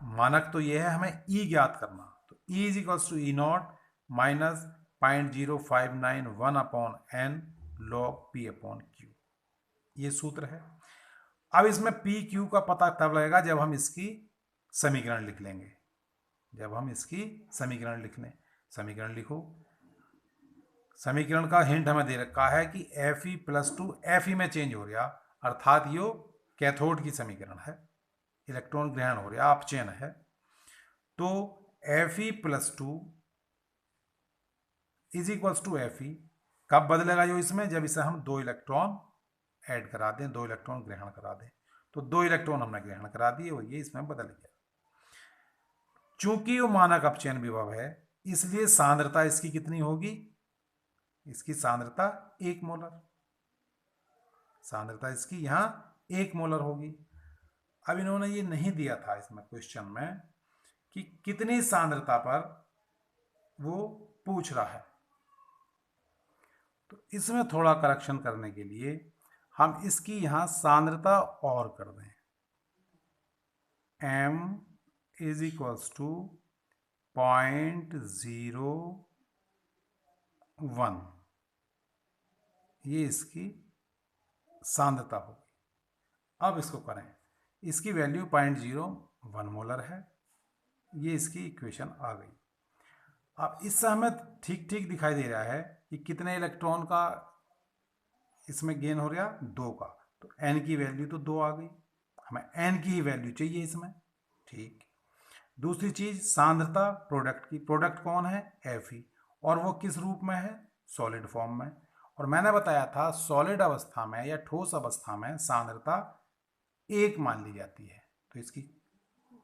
मानक तो ये है, हमें ई ज्ञात करना। तो E is equals to E naught minus 0.0591 upon N log P upon Q, ये सूत्र है। अब इसमें पी क्यू का पता तब लगेगा जब हम इसकी समीकरण लिख लेंगे। जब हम इसकी समीकरण लिख लें, समीकरण लिखो। समीकरण का हिंट हमें दे रखा है कि F E plus to F ई में चेंज हो रहा, अर्थात यो कैथोड की समीकरण है, इलेक्ट्रॉन ग्रहण हो रहा, अपचयन है। तो F E plus two is equals to F E कब बदलेगा जो इसमें? जब इसे हम 2 इलेक्ट्रॉन ऐड करा दें, 2 इलेक्ट्रॉन ग्रहण करा दें। तो 2 इलेक्ट्रॉन हमने ग्रहण करा दिए और ये इसमें बदल गया। चूंकि वो मानक अपचयन विभव है इसलिए सांद्रता इसकी कितनी होगी? इसकी सांद्रता 1 मोलर, सांद्रता इसकी यहां 1 मोलर होगी। अब इन्होंने ये नहीं दिया था इसमें क्वेश्चन में कि कितनी सांद्रता पर वो पूछ रहा है। तो इसमें थोड़ा करेक्शन करने के लिए हम इसकी यहां सांद्रता और कर दें, m इज इक्वल्स टू 0.01, ये इसकी सांद्रता होगी। अब इसको करें, इसकी वैल्यू 0.01 मोलर है, ये इसकी इक्वेशन आ गई। अब इससे हमें ठीक ठीक दिखाई दे रहा है कि कितने इलेक्ट्रॉन का इसमें गेन हो रहा, 2 का। तो n की वैल्यू तो 2 आ गई, हमें n की ही वैल्यू चाहिए इसमें। ठीक, दूसरी चीज सांद्रता प्रोडक्ट की, प्रोडक्ट कौन है? Fe, और वो किस रूप में है? सॉलिड फॉर्म में। और मैंने बताया था सॉलिड अवस्था में या ठोस अवस्था में सांद्रता 1 मान ली जाती है। तो इसकी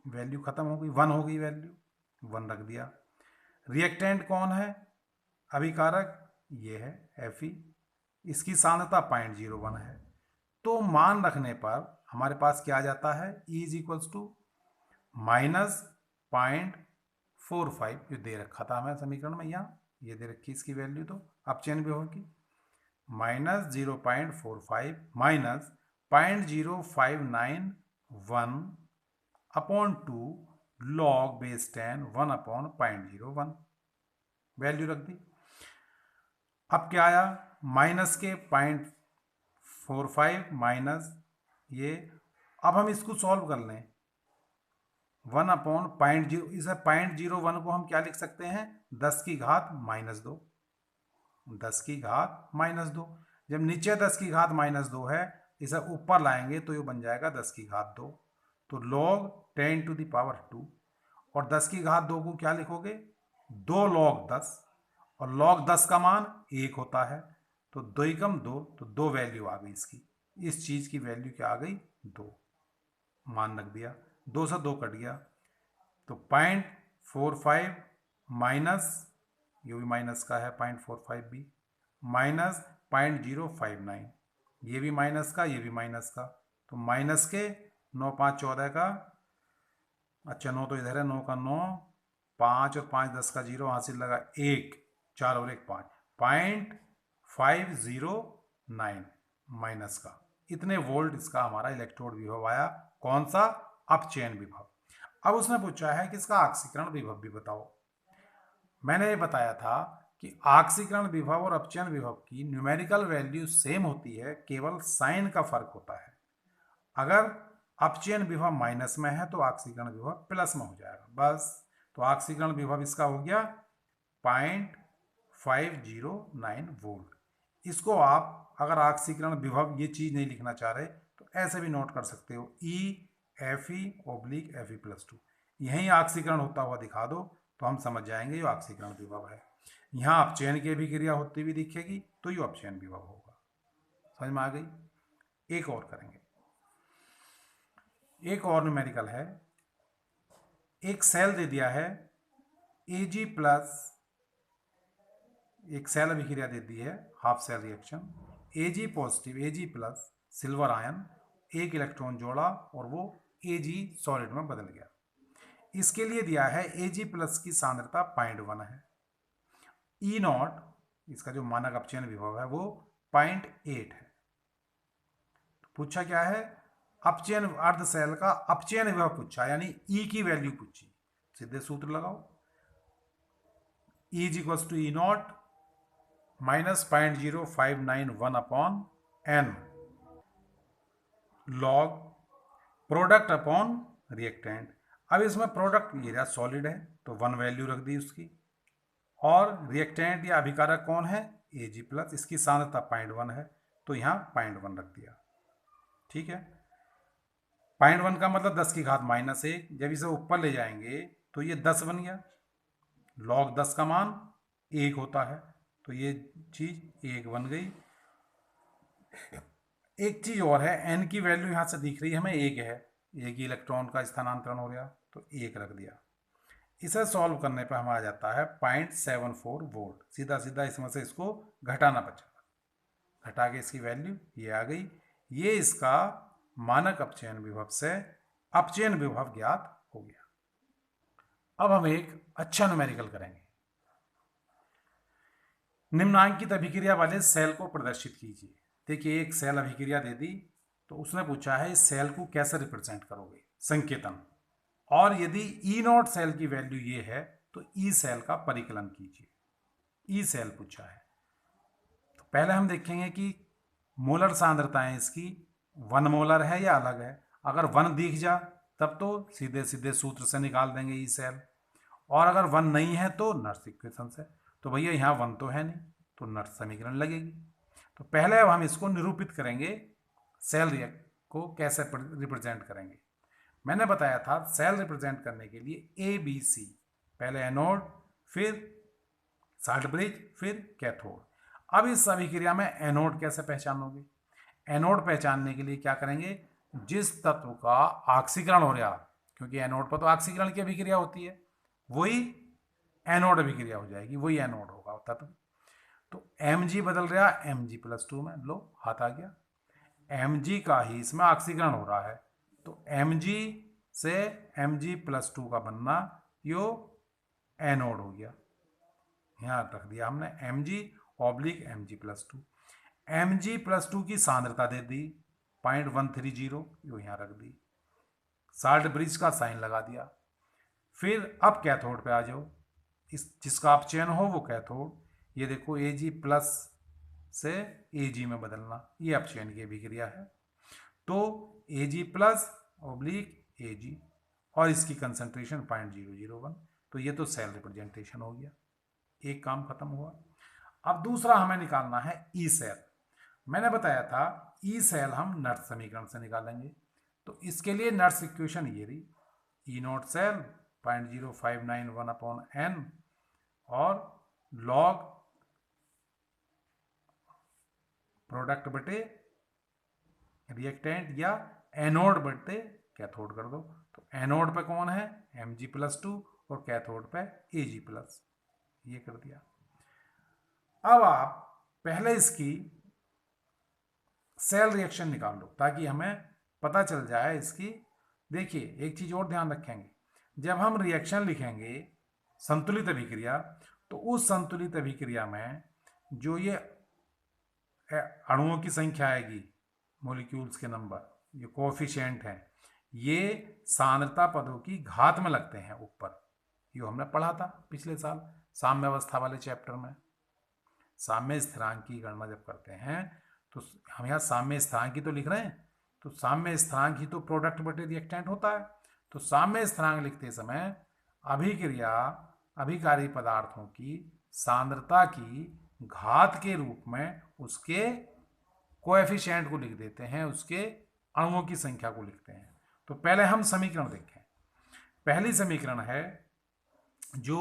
वैल्यू खत्म हो गई, 1 हो गई, वैल्यू 1 रख दिया। रिएक्टेंट कौन है? अभिकारक ये है Fe, इसकी सांद्रता 0.01 है। तो मान रखने पर हमारे पास क्या आ जाता है? E is equals to minus 0.45 जो दे रखा था हमें समीकरण में, यहाँ ये दे रखी इसकी वैल्यू, तो अपचयन विभव की minus 0.45 minus 0.0591 upon 2 log base 10 1/0.01 value रख दी। अब क्या आया, माइनस के 0.45 माइनस ये। अब हम इसको सॉल्व कर लें, 1/0.0, इसे 0.01 को हम क्या लिख सकते हैं, 10 की घात -2, 10 की घात -2। जब नीचे 10 की घात -2 है, इसे ऊपर लाएंगे तो ये बन जाएगा 10 की घात 2। तो log 10⁻², और 10 की घात 2 को क्या लिखोगे, 2 log 10, और log 10 का मान 1 होता है, तो 2 एकम 2, तो 2 वैल्यू आ गई इसकी। इस चीज़ की वैल्यू क्या आ गई, 2, मान रख दिया, 2 से 2 कट गया, तो 0.45 माइनस, ये भी माइनस का है 0.45 भी, माइनस 0.059, ये भी माइनस का, ये भी माइनस का, तो माइनस के 9 5 14 का, अच्छा 9 तो इधर है, 9 का 9, 5 और 5 10 का 0, हासिल लगा 1, 4 और 1 5, 0.509 माइनस का। इतने वोल्ट इसका हमारा इलेक्ट्रोड विभव आया। कौन सा, अपचयन विभव। अब उसने पूछा है कि इसका आक्सीकरण विभव भी बताओ। मैंने ये बताया था कि आक्सीकरण विभव और अपचयन विभव की न्यूमेरिकल वैल्यू सेम होती है, केवल साइन का फर्क होता है। अगर अपचयन विभव माइनस में है तो आक्सीकरण विभव प्लस में हो जाएगा, बस। तो आक्सीकरण विभव इसका हो गया 0.509 वोल्ट। इसको आप अगर आक्सीकरण विभव ये चीज़ नहीं लिखना चाह रहे तो ऐसे भी नोट कर सकते हो, E/Fe/Fe+2, यहीं आक्सीकरण होता हुआ दिखा दो तो हम समझ जाएंगे ये आक्सीकरण विभव है। यहाँ अपचयन की भी क्रिया होती हुई दिखेगी तो ये अपचयन विभव होगा। समझ में आ गई। एक और करेंगे, एक और न्यूमेरिकल है। एक सेल दे दिया है Ag प्लस, एक सेल अभिक्रिया दे दी है, half cell reaction, Ag positive, Ag plus silver ion, एक इलेक्ट्रॉन जोड़ा और वो Ag सॉलिड में बदल गया। इसके लिए दिया है Ag प्लस की सांद्रता 0.1 है, E0 इसका जो मानक अपचयन विभव है वो 0.8 है। तो पूछा क्या है, अपचयन अर्ध सेल का अपचयन विभव पूछा, यानी E की वैल्यू पूछी। सीधे सूत्र लगाओ, E equals to E0 minus 0.0591/n log product upon reactant. अब इसमें प्रोडक्ट ये रहा सॉलिड है तो 1 वैल्यू रख दी उसकी, और रिएक्टेंट या अभिकारक कौन है, Ag प्लस, इसकी सांद्रता 0.1 है तो यहाँ 0.1 रख दिया। ठीक है, 0.1 का मतलब 10 की घात -1, जब इसे ऊपर ले जाएंगे तो ये 10 बन गया, log 10 का मान 1 होता है तो ये चीज 1 बन गई। एक चीज और है, n की वैल्यू यहाँ से दिख रही है हमें 1 है, 1 ही इलेक्ट्रॉन का स्थानांतरण हो गया तो 1 रख दिया। इसे सॉल्व करने पर हमारा जाता है 0.74 वोल्ट। सीधा सीधा इसमें से इसको घटाना बचा, घटा के इसकी वैल्यू ये आ गई। ये इसका मानक अपचयन विभव से अपचयन विभव ज्ञात हो गया। अब हम एक अच्छा न्यूमेरिकल करेंगे। निम्नांकित अभिक्रिया वाले सेल को प्रदर्शित कीजिए। देखिए एक सेल अभिक्रिया दे दी तो उसने पूछा है इस सेल को कैसे रिप्रेजेंट करोगे, संकेतन, और यदि E0 सेल की वैल्यू ये है तो E सेल का परिकलन कीजिए। E सेल पूछा है तो पहले हम देखेंगे कि मोलर सांद्रताएं इसकी 1 मोलर है या अलग है। अगर 1 दिख जा तब तो सीधे सीधे सूत्र से निकाल देंगे E सेल, और अगर 1 नहीं है तो नर्स इक्वेशन से। तो भैया यहाँ 1 तो है नहीं तो नर्स समीकरण लगेगी। तो पहले अब हम इसको निरूपित करेंगे, सेल रिएक्ट को कैसे रिप्रेजेंट करेंगे। मैंने बताया था सेल रिप्रेजेंट करने के लिए ABC, पहले एनोड, फिर साल्ट ब्रिज, फिर कैथोड। अब इस अभिक्रिया में एनोड कैसे पहचानोगे, एनोड पहचानने के लिए क्या करेंगे, जिस तत्व का ऑक्सीकरण हो रहा, क्योंकि एनोड पर तो ऑक्सीकरण की अभिक्रिया होती है, वही एनोड अभिक्रिया हो जाएगी, वही एनोड होगा तत्व। तो Mg बदल रहा Mg+2 में, लो हाथ आ गया, Mg का ही इसमें ऑक्सीकरण हो रहा है तो Mg से Mg+2 का बनना यो एनोड हो गया। यहाँ रख दिया हमने Mg/Mg+2। Mg+2 की सांद्रता दे दी 0.130, यो यहाँ रख दी, साल्ट ब्रिज का साइन लगा दिया। फिर अब कैथोड पे आ जाओ, इस जिसका आप चयन हो वो कैथोड। ये देखो Ag प्लस से Ag में बदलना, ये अब चयन की अभिक्रिया है। तो Ag प्लस ऑब्लिक Ag और इसकी कंसंट्रेशन 0.001। तो ये तो सेल रिप्रेजेंटेशन हो गया, एक काम खत्म हुआ। अब दूसरा हमें निकालना है ई सेल। मैंने बताया था ई सेल हम नर्स समीकरण से निकालेंगे। तो इसके लिए नर्स इक्वेशन ये रही, ई नॉट सेल 0.0591 अपॉन एन और लॉग प्रोडक्ट बटे रिएक्टेंट या एनोड बटे कैथोड कर दो। तो एनोड पे कौन है Mg+2 और कैथोड पे Ag+, ये कर दिया। अब आप पहले इसकी सेल रिएक्शन निकाल लो ताकि हमें पता चल जाए इसकी। देखिए एक चीज और ध्यान रखेंगे, जब हम रिएक्शन लिखेंगे संतुलित अभिक्रिया, तो उस संतुलित अभिक्रिया में जो ये अणुओं की संख्या आएगी, मॉलिक्यूल्स के नंबर, ये कोएफिशिएंट हैं, ये सांद्रता पदों की घात में लगते हैं ऊपर। ये हमने पढ़ा था पिछले साल साम्य अवस्था वाले चैप्टर में। साम्य स्थिरांक की गणना जब करते हैं तो हम यहाँ साम्य स्थिरांक ही तो लिख रहे हैं, तो साम्य स्थिरांक ही तो प्रोडक्ट बटे रिएक्टेंट होता है। तो साम्य स्थिरांक लिखते समय अभिक्रिया अभिकारी पदार्थों की सांद्रता की घात के रूप में उसके कोएफिशिएंट को लिख देते हैं, उसके अणुओं की संख्या को लिखते हैं। तो पहले हम समीकरण देखें। पहली समीकरण है जो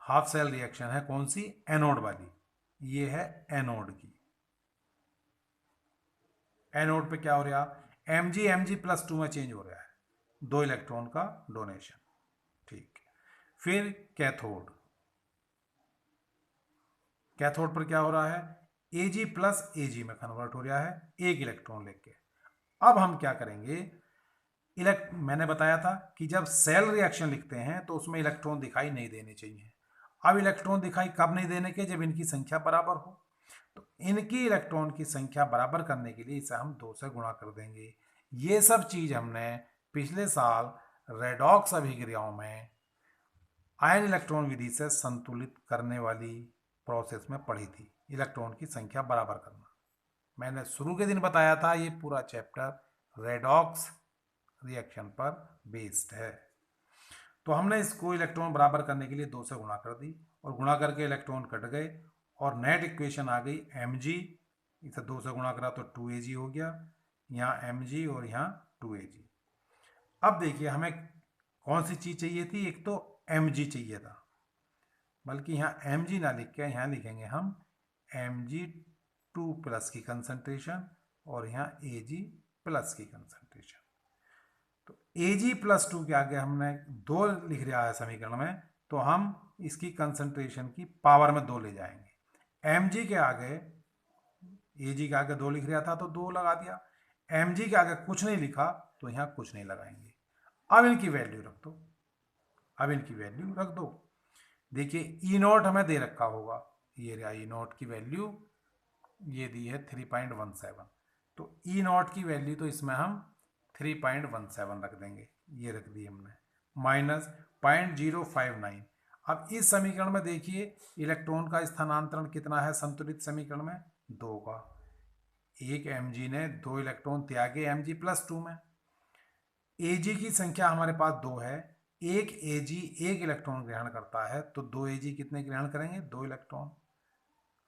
हाफ सेल रिएक्शन है, कौन सी, एनोड वाली, ये है एनोड की। एनोड पे क्या हो रहा है, Mg+2 में चेंज हो रहा है, 2 इलेक्ट्रॉन का डोनेशन, ठीक। फिर कैथोड, कैथोड पर क्या हो रहा है, Ag प्लस Ag में कन्वर्ट हो रहा है, 1 इलेक्ट्रॉन लेके। अब हम क्या करेंगे, मैंने बताया था कि जब सेल रिएक्शन लिखते हैं तो उसमें इलेक्ट्रॉन दिखाई नहीं देने चाहिए। अब इलेक्ट्रॉन दिखाई कब नहीं देने के, जब इनकी संख्या बराबर हो। तो इनकी इलेक्ट्रॉन की संख्या बराबर करने के लिए इसे हम 2 से गुणा कर देंगे। ये सब चीज हमने पिछले साल रेडॉक्स अभिक्रियाओं में आयन इलेक्ट्रॉन विधि से संतुलित करने वाली प्रोसेस में पढ़ी थी, इलेक्ट्रॉन की संख्या बराबर करना। मैंने शुरू के दिन बताया था ये पूरा चैप्टर रेडॉक्स रिएक्शन पर बेस्ड है। तो हमने इसको इलेक्ट्रॉन बराबर करने के लिए 2 से गुणा कर दी और गुणा करके इलेक्ट्रॉन कट गए और नेट इक्वेशन आ गई Mg, इसे 2 से गुणा करा तो 2Ag हो गया, यहाँ Mg और यहाँ 2Ag। अब देखिए हमें कौन सी चीज चाहिए थी, एक तो Mg चाहिए था, बल्कि यहाँ Mg ना लिख के यहाँ लिखेंगे हम Mg2+ की कंसंट्रेशन और यहाँ Ag+ की कंसंट्रेशन। तो Ag+2 के आगे हमने 2 लिख रहा है समीकरण में, तो हम इसकी कंसंट्रेशन की पावर में 2 ले जाएंगे। Mg के आगे, Ag के आगे 2 लिख रहा था तो 2 लगा दिया, Mg के आगे कुछ नहीं लिखा तो यहाँ कुछ नहीं लगाएंगे। अब इनकी वैल्यू रख दो, अब इनकी वैल्यू रख दो। देखिए E0 हमें दे रखा होगा, ये रहा E0 की वैल्यू, ये दी है 3.17। तो E0 की वैल्यू तो इसमें हम 3.17 रख देंगे, ये रख दी हमने, माइनस 0.059। अब इस समीकरण में देखिए इलेक्ट्रॉन का स्थानांतरण कितना है संतुलित समीकरण में, 2 का। एक Mg ने 2 इलेक्ट्रॉन त्यागे Mg+2 में। Ag की संख्या हमारे पास 2 है, एक Ag 1 इलेक्ट्रॉन ग्रहण करता है, तो 2 Ag कितने ग्रहण करेंगे, 2 इलेक्ट्रॉन।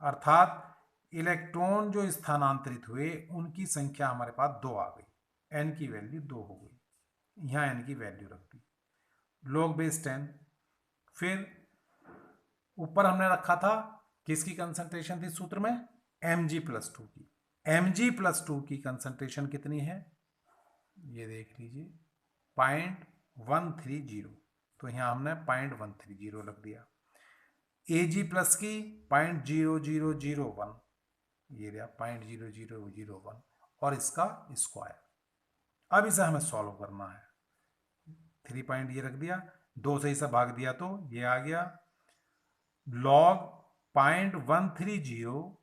अर्थात इलेक्ट्रॉन जो स्थानांतरित हुए उनकी संख्या हमारे पास 2 आ गई, n की वैल्यू 2 हो गई, यहाँ n की वैल्यू रख दी, log बेस 10। फिर ऊपर हमने रखा था किसकी कंसंट्रेशन थी सूत्र में, Mg+2 की। Mg+2 की कंसंट्रेशन कितनी है, ये देख लीजिए 0.130, तो यहाँ हमने 0.130 रख दिया। Ag+ की 0.0001, ये रहा 0.0001 और इसका स्क्वायर। अब इसे हमें सॉल्व करना है, 3 पॉइंट ये रख दिया, 2 से इसे भाग दिया तो ये आ गया log 0.130।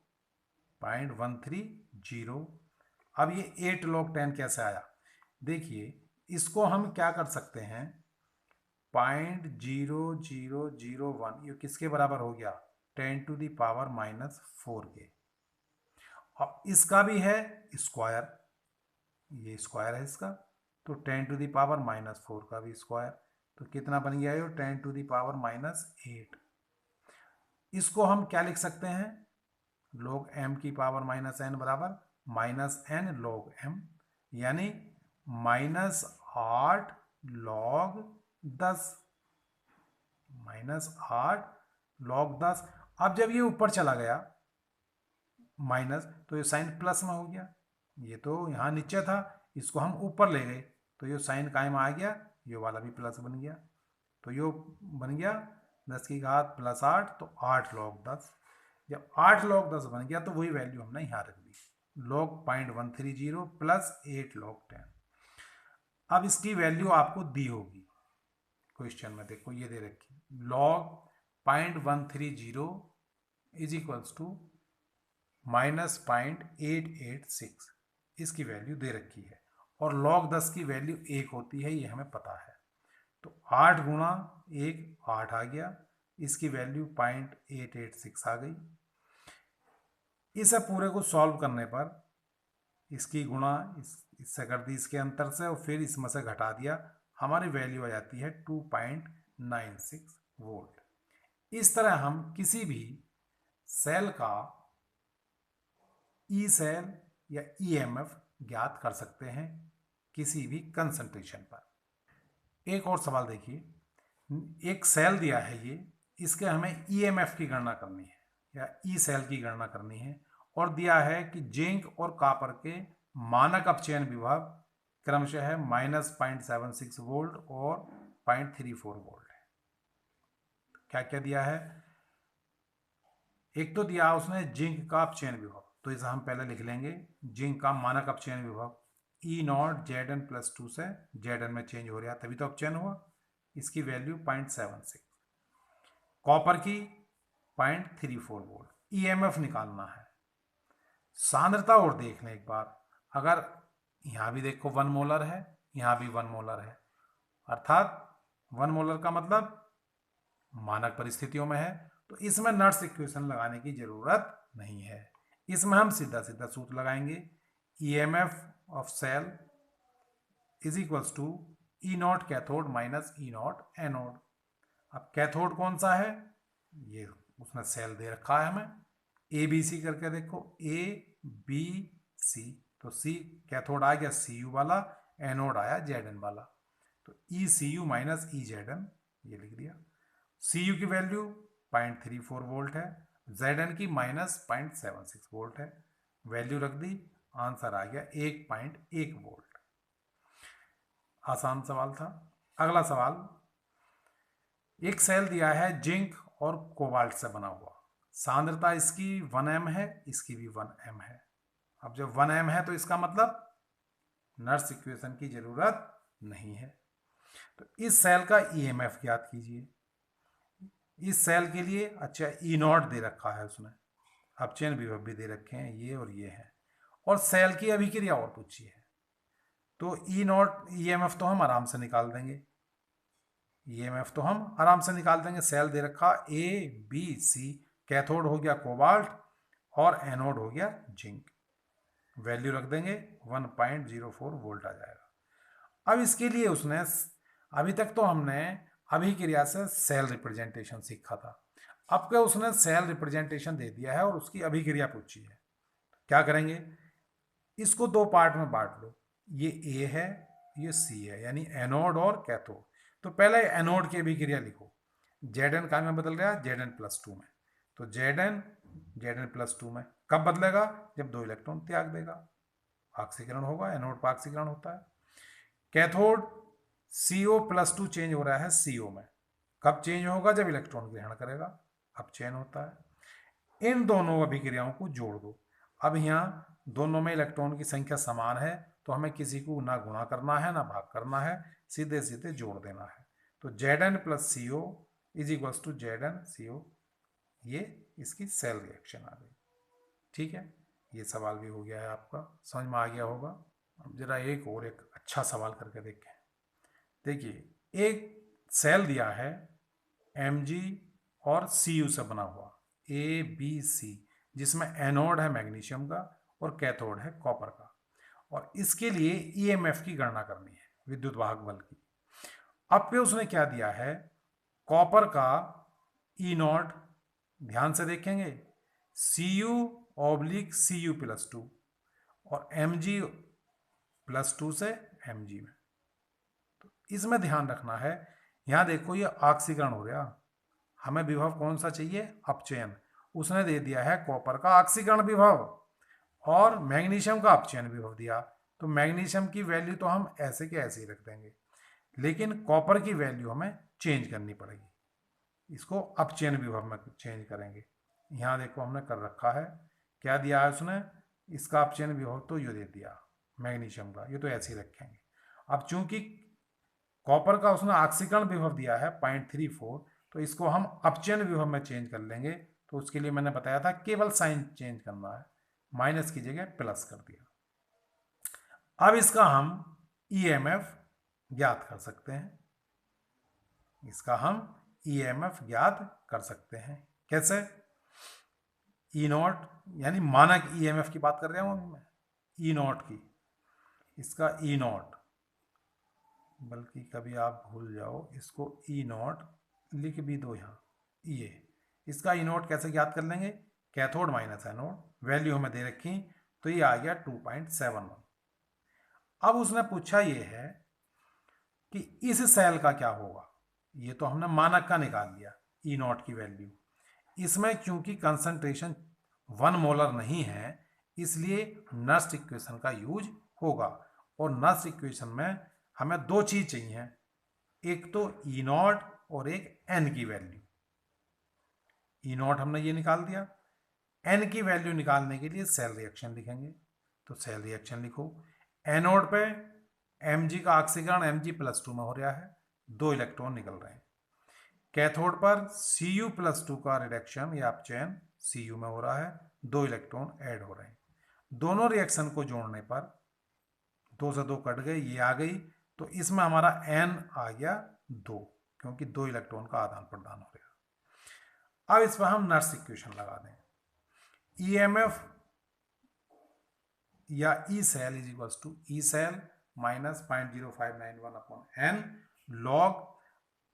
अब ये 8 log 10 कैसे आया, देखिए इसको हम क्या कर सकते हैं, 0.0001, ये किसके बराबर हो गया? 10⁻⁻4 के। अब इसका भी है स्क्वायर, ये स्क्वायर है इसका, तो 10⁻⁻4 का भी स्क्वायर, तो कितना बन गया ये? 10⁻⁻8। इसको हम क्या लिख सकते हैं? log m की पावर -n बराबर -n log m, यानी -8 log 10, -8 log 10। अब जब ये ऊपर चला गया माइनस, तो ये साइन प्लस में हो गया। ये तो यहाँ नीचे था, इसको हम ऊपर ले गए तो ये साइन कायम आ गया, ये वाला भी प्लस बन गया। तो ये बन गया 10 की घात +8, तो 8 log 10। जब 8 log 10 बन गया तो वही वैल्यू हमने यहाँ रख दी, log 0.130 प्लस 8 log 10। अब इसकी वैल्यू आपको दी होगी क्वेश्चन में, देखो ये दे रखी, log 0.130 इज इक्वल्स टू -0.886, इसकी वैल्यू दे रखी है, और log 10 की वैल्यू 1 होती है, ये हमें पता है। तो 8 गुणा 1 8 आ गया, इसकी वैल्यू 0.886 आ गई। इसे पूरे को सॉल्व करने पर इसकी गुणा इससे कर दी, इसके अंतर से, और फिर इसमें से घटा दिया, हमारी वैल्यू आ जाती है 2.96 वोल्ट। इस तरह हम किसी भी सेल का ई सेल या ईएमएफ ज्ञात कर सकते हैं किसी भी कंसंट्रेशन पर। एक और सवाल देखिए, एक सेल दिया है ये, इसके हमें ईएमएफ की गणना करनी है या ई सेल की गणना करनी है, और दिया है कि जिंक और कॉपर के मानक अपचयन विभव क्रमशः है -0.76 वोल्ट और 0.34 वोल्ट है। क्या क्या दिया है? एक तो दिया उसने जिंक का अपचयन विभव, तो इसे हम पहले लिख लेंगे, जिंक का मानक अपचयन विभव E0 Zn+2 से Zn में चेंज हो रहा है, तभी तो अपचयन हुआ, इसकी वैल्यू 0.76। कॉपर की 0.34 वोल्ट। ईएमएफ निकालना है, सांद्रता और देख लें एक बार, अगर यहाँ भी देखो 1 मोलर है, यहाँ भी 1 मोलर है, अर्थात 1 मोलर का मतलब मानक परिस्थितियों में है, तो इसमें नर्स इक्वेशन लगाने की जरूरत नहीं है। इसमें हम सीधा सीधा सूत्र लगाएंगे, EMF of cell is equals to E0 cathode minus E0 anode. अब कैथोड कौन सा है? ये उसने सेल दे रखा है हमें, ए बी सी करके देखो, ए बी सी, तो सी कैथोड आ गया CU वाला, एनोड आया Zn वाला, तो ECU माइनस EZn ये लिख दिया। CU की वैल्यू 0.34 वोल्ट है, Zn की -0.76 वोल्ट है, वैल्यू रख दी, आंसर आ गया 1.1 वोल्ट। आसान सवाल था। अगला सवाल, एक सेल दिया है जिंक और कोबाल्ट से बना हुआ, सांद्रता इसकी 1m है, इसकी भी 1m है। अब जब 1m है तो इसका मतलब नर्स इक्वेशन की जरूरत नहीं है। तो इस सेल का ईएमएफ ज्ञात कीजिए। इस सेल के लिए अच्छा E0 दे रखा है उसने, अपचयन विभव भी दे रखे हैं ये और ये हैं, और सेल की अभिक्रिया और पूछी है, तो E0 ईएमएफ तो हम आराम से निकाल देंगे, ईएमएफ तो हम आराम से निकाल देंगे। सेल दे रखा ABC, कैथोड हो गया कोबाल्ट और एनोड हो गया जिंक, वैल्यू रख देंगे 1.04 वोल्ट आ जाएगा। अब इसके लिए उसने, अभी तक तो हमने अभिक्रिया से सेल रिप्रेजेंटेशन सीखा था, अब क्या उसने सेल रिप्रेजेंटेशन दे दिया है और उसकी अभिक्रिया पूछी है। क्या करेंगे, इसको दो पार्ट में बांट लो, ये ए है ये सी है, यानी एनोड और कैथोड। तो पहले एनोड की अभिक्रिया लिखो, Zn का में बदल रहा है Zn+2 में, तो Zn+2 में कब बदलेगा? जब 2 इलेक्ट्रॉन त्याग देगा, ऑक्सीकरण होगा, एनोड पर ऑक्सीकरण होता है। कैथोड CO+2 चेंज हो रहा है CO में, कब चेंज होगा? जब इलेक्ट्रॉन ग्रहण करेगा, अब चयन होता है। इन दोनों अभिक्रियाओं को जोड़ दो। अब यहाँ दोनों में इलेक्ट्रॉन की संख्या समान है, तो हमें किसी को ना गुणा करना है ना भाग करना है, सीधे सीधे जोड़ देना है। तो Zn+CO is equals to Zn CO, ये इसकी सेल रिएक्शन आ गई। ठीक है, ये सवाल भी हो गया है आपका, समझ में आ गया होगा। अब जरा एक अच्छा सवाल करके देखें। देखिए, एक सेल दिया है Mg और Cu से बना हुआ ABC, जिसमें एनोड है मैग्नीशियम का और कैथोड है कॉपर का, और इसके लिए EMF की गणना करनी है, विद्युत वाहक बल की। अब पे उसने क्या दिया है, कॉपर का E0, ध्यान से देखेंगे, Cu/Cu+2 और Mg+2 से Mg में। तो इसमें ध्यान रखना है, यहां देखो ये ऑक्सीकरण हो गया, हमें विभव कौन सा चाहिए, अपचयन। उसने दे दिया है कॉपर का ऑक्सीकरण विभव और मैग्नीशियम का अपचयन विभव दिया, तो मैग्नीशियम की वैल्यू तो हम ऐसे के ऐसे ही रख देंगे, लेकिन कॉपर की वैल्यू हमें चेंज करनी पड़ेगी, इसको अपचयन विभव में चेंज करेंगे। यहाँ देखो हमने कर रखा है, क्या दिया है उसने, इसका अपचयन विभव तो ये दे दिया मैग्नीशियम का, ये तो ऐसे ही रखेंगे। अब चूंकि कॉपर का उसने ऑक्सीकरण विभव दिया है 0.34, तो इसको हम अपचयन विभव में चेंज कर लेंगे, तो उसके लिए मैंने बताया था केवल साइन चेंज करना है, माइनस की जगह प्लस कर दिया। अब इसका हम EMF ज्ञात कर सकते हैं, इसका हम EMF ज्ञात कर सकते हैं। कैसे, E0 यानी मानक EMF की बात कर रहा हूं मैं, E0 की, इसका E0, बल्कि कभी आप भूल जाओ इसको E0 लिख भी दो यहाँ, ये इसका E0 कैसे ज्ञात कर लेंगे, कैथोड माइनस एनोड, वैल्यू हमें दे रखी, तो ये आ गया 2.71। अब उसने पूछा ये है कि इस सेल का क्या होगा, ये तो हमने मानक का निकाल लिया E0 की वैल्यू, इसमें क्योंकि कंसंट्रेशन 1 मोलर नहीं है, इसलिए नर्स इक्वेशन का यूज होगा, और नर्स इक्वेशन में हमें दो चीज चाहिए, एक तो E0 और एक N की वैल्यू। E0 हमने ये निकाल दिया, N की वैल्यू निकालने के लिए सेल रिएक्शन लिखेंगे, तो सेल रिएक्शन लिखो, एनोड पे Mg का ऑक्सीकरण Mg+2 में हो रहा है, 2 इलेक्ट्रॉन निकल रहे हैं। कैथोड पर Cu+2 का रिडक्शन या अपचयन Cu में हो रहा है, 2 इलेक्ट्रॉन ऐड हो रहे हैं। दोनों रिएक्शन को जोड़ने पर 2 से 2 कट गए, ये आ गई, तो इसमें हमारा N आ गया 2, क्योंकि 2 इलेक्ट्रॉन का आदान प्रदान हो गया। अब इस पर हम नर्स इक्वेशन लगा दें, EMF या E cell is equal to E cell minus 0.0591/n log.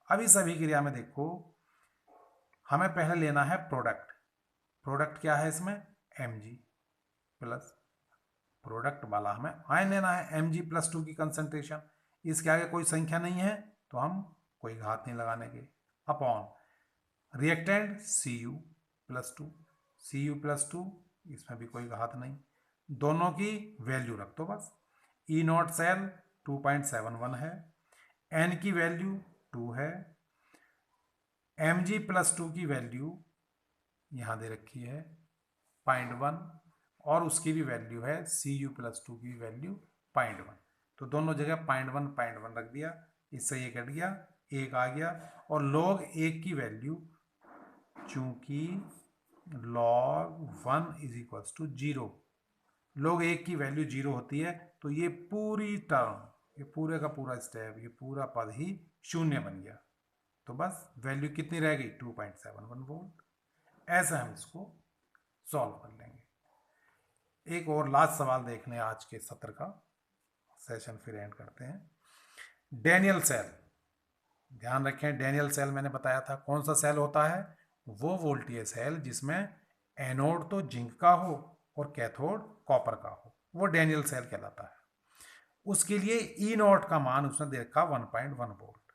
अभी सभी क्रिया में देखो, हमें पहले लेना है प्रोडक्ट, प्रोडक्ट क्या है इसमें, Mg प्लस, प्रोडक्ट वाला हमें आयन लेना है Mg+2 की कंसंट्रेशन, इसके आगे कोई संख्या नहीं है तो हम कोई घात नहीं लगाने के, अपॉन रिएक्टेंट Cu+2, Cu+2, इसमें भी कोई घात नहीं, दोनों की वैल्यू रख दो बस। E0 सेल 2.71 है, N की वैल्यू 2 है, Mg+2 की वैल्यू यहाँ दे रखी है 0.1, और उसकी भी वैल्यू है Cu+2 की वैल्यू 0.1, तो दोनों जगह 0.1 रख दिया, इससे ये कट गया, 1 आ गया, और लॉग 1 की वैल्यू, चूंकि log 1 is equal to 0, log 1 की वैल्यू 0 होती है, तो ये पूरी टर्म, ये पूरे का पूरा स्टेप, ये पूरा पद ही शून्य बन गया, तो बस वैल्यू कितनी रह गई, 2.71 वोल्ट। ऐसे हम इसको सॉल्व कर लेंगे। एक और लास्ट सवाल देखने आज के सत्र का, सेशन फिर एंड करते हैं। डेनियल सेल, ध्यान रखें, डेनियल सेल मैंने बताया था कौन सा सेल होता है, वो वोल्टेज सेल जिसमें एनोड तो जिंक का हो और कैथोड कॉपर का हो, वो डेनियल सेल कहलाता है। उसके लिए E0 का मान उसने दे रखा 1.1 वोल्ट।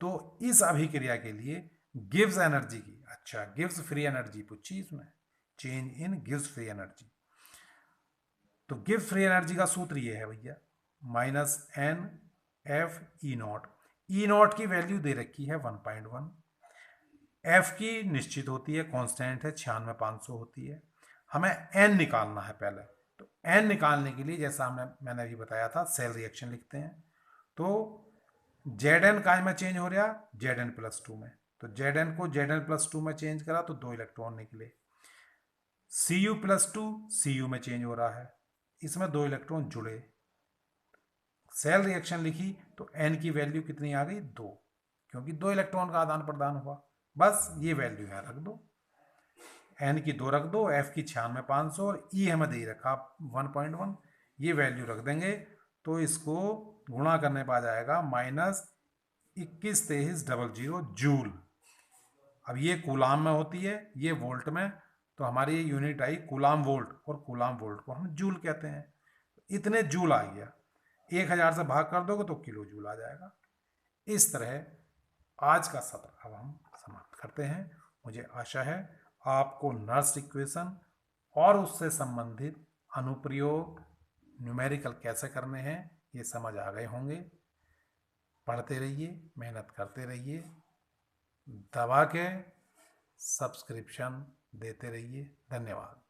तो इस अभिक्रिया के लिए गिव्स एनर्जी की, अच्छा गिव्स फ्री एनर्जी पूछी इसमें, change in gives free energy, तो गिव्स फ्री एनर्जी का सूत्र ये है भैया, -NF E0। E0 की वैल्यू दे रखी है 1.1, F की निश्चित होती है, कांस्टेंट है, 96,500 होती है, हमें N निकालना है पहले, तो N निकालने के लिए जैसा मैंने अभी बताया था, सेल रिएक्शन लिखते हैं, तो Zn काय में चेंज हो रहा, Zn+2 में, तो Zn को Zn+2 में चेंज करा तो 2 इलेक्ट्रॉन निकले, Cu+2 Cu में चेंज हो रहा है, इसमें 2 इलेक्ट्रॉन जुड़े, सेल रिएक्शन लिखी तो N की वैल्यू कितनी आ गई, 2, क्योंकि 2 इलेक्ट्रॉन का आदान प्रदान हुआ। बस ये वैल्यू है रख दो, n की 2 रख दो, f की 96,500 और e हमें दे रखा 1.1, ये वैल्यू रख देंगे तो इसको गुणा करने पर आ जाएगा -21,23,00 जूल। अब ये कूलाम में होती है, ये वोल्ट में, तो हमारी यूनिट आई कूलाम वोल्ट, और कूलाम वोल्ट को हम जूल कहते हैं। इतने जूल आ गया, 1000 से भाग कर दोगे तो किलो जूल आ जाएगा। इस तरह आज का सत्र अब हम समाप्त करते हैं। मुझे आशा है आपको नर्स इक्वेशन और उससे संबंधित अनुप्रयोग न्यूमेरिकल कैसे करने हैं ये समझ आ गए होंगे। पढ़ते रहिए, मेहनत करते रहिए, दबा के सब्सक्रिप्शन देते रहिए। धन्यवाद।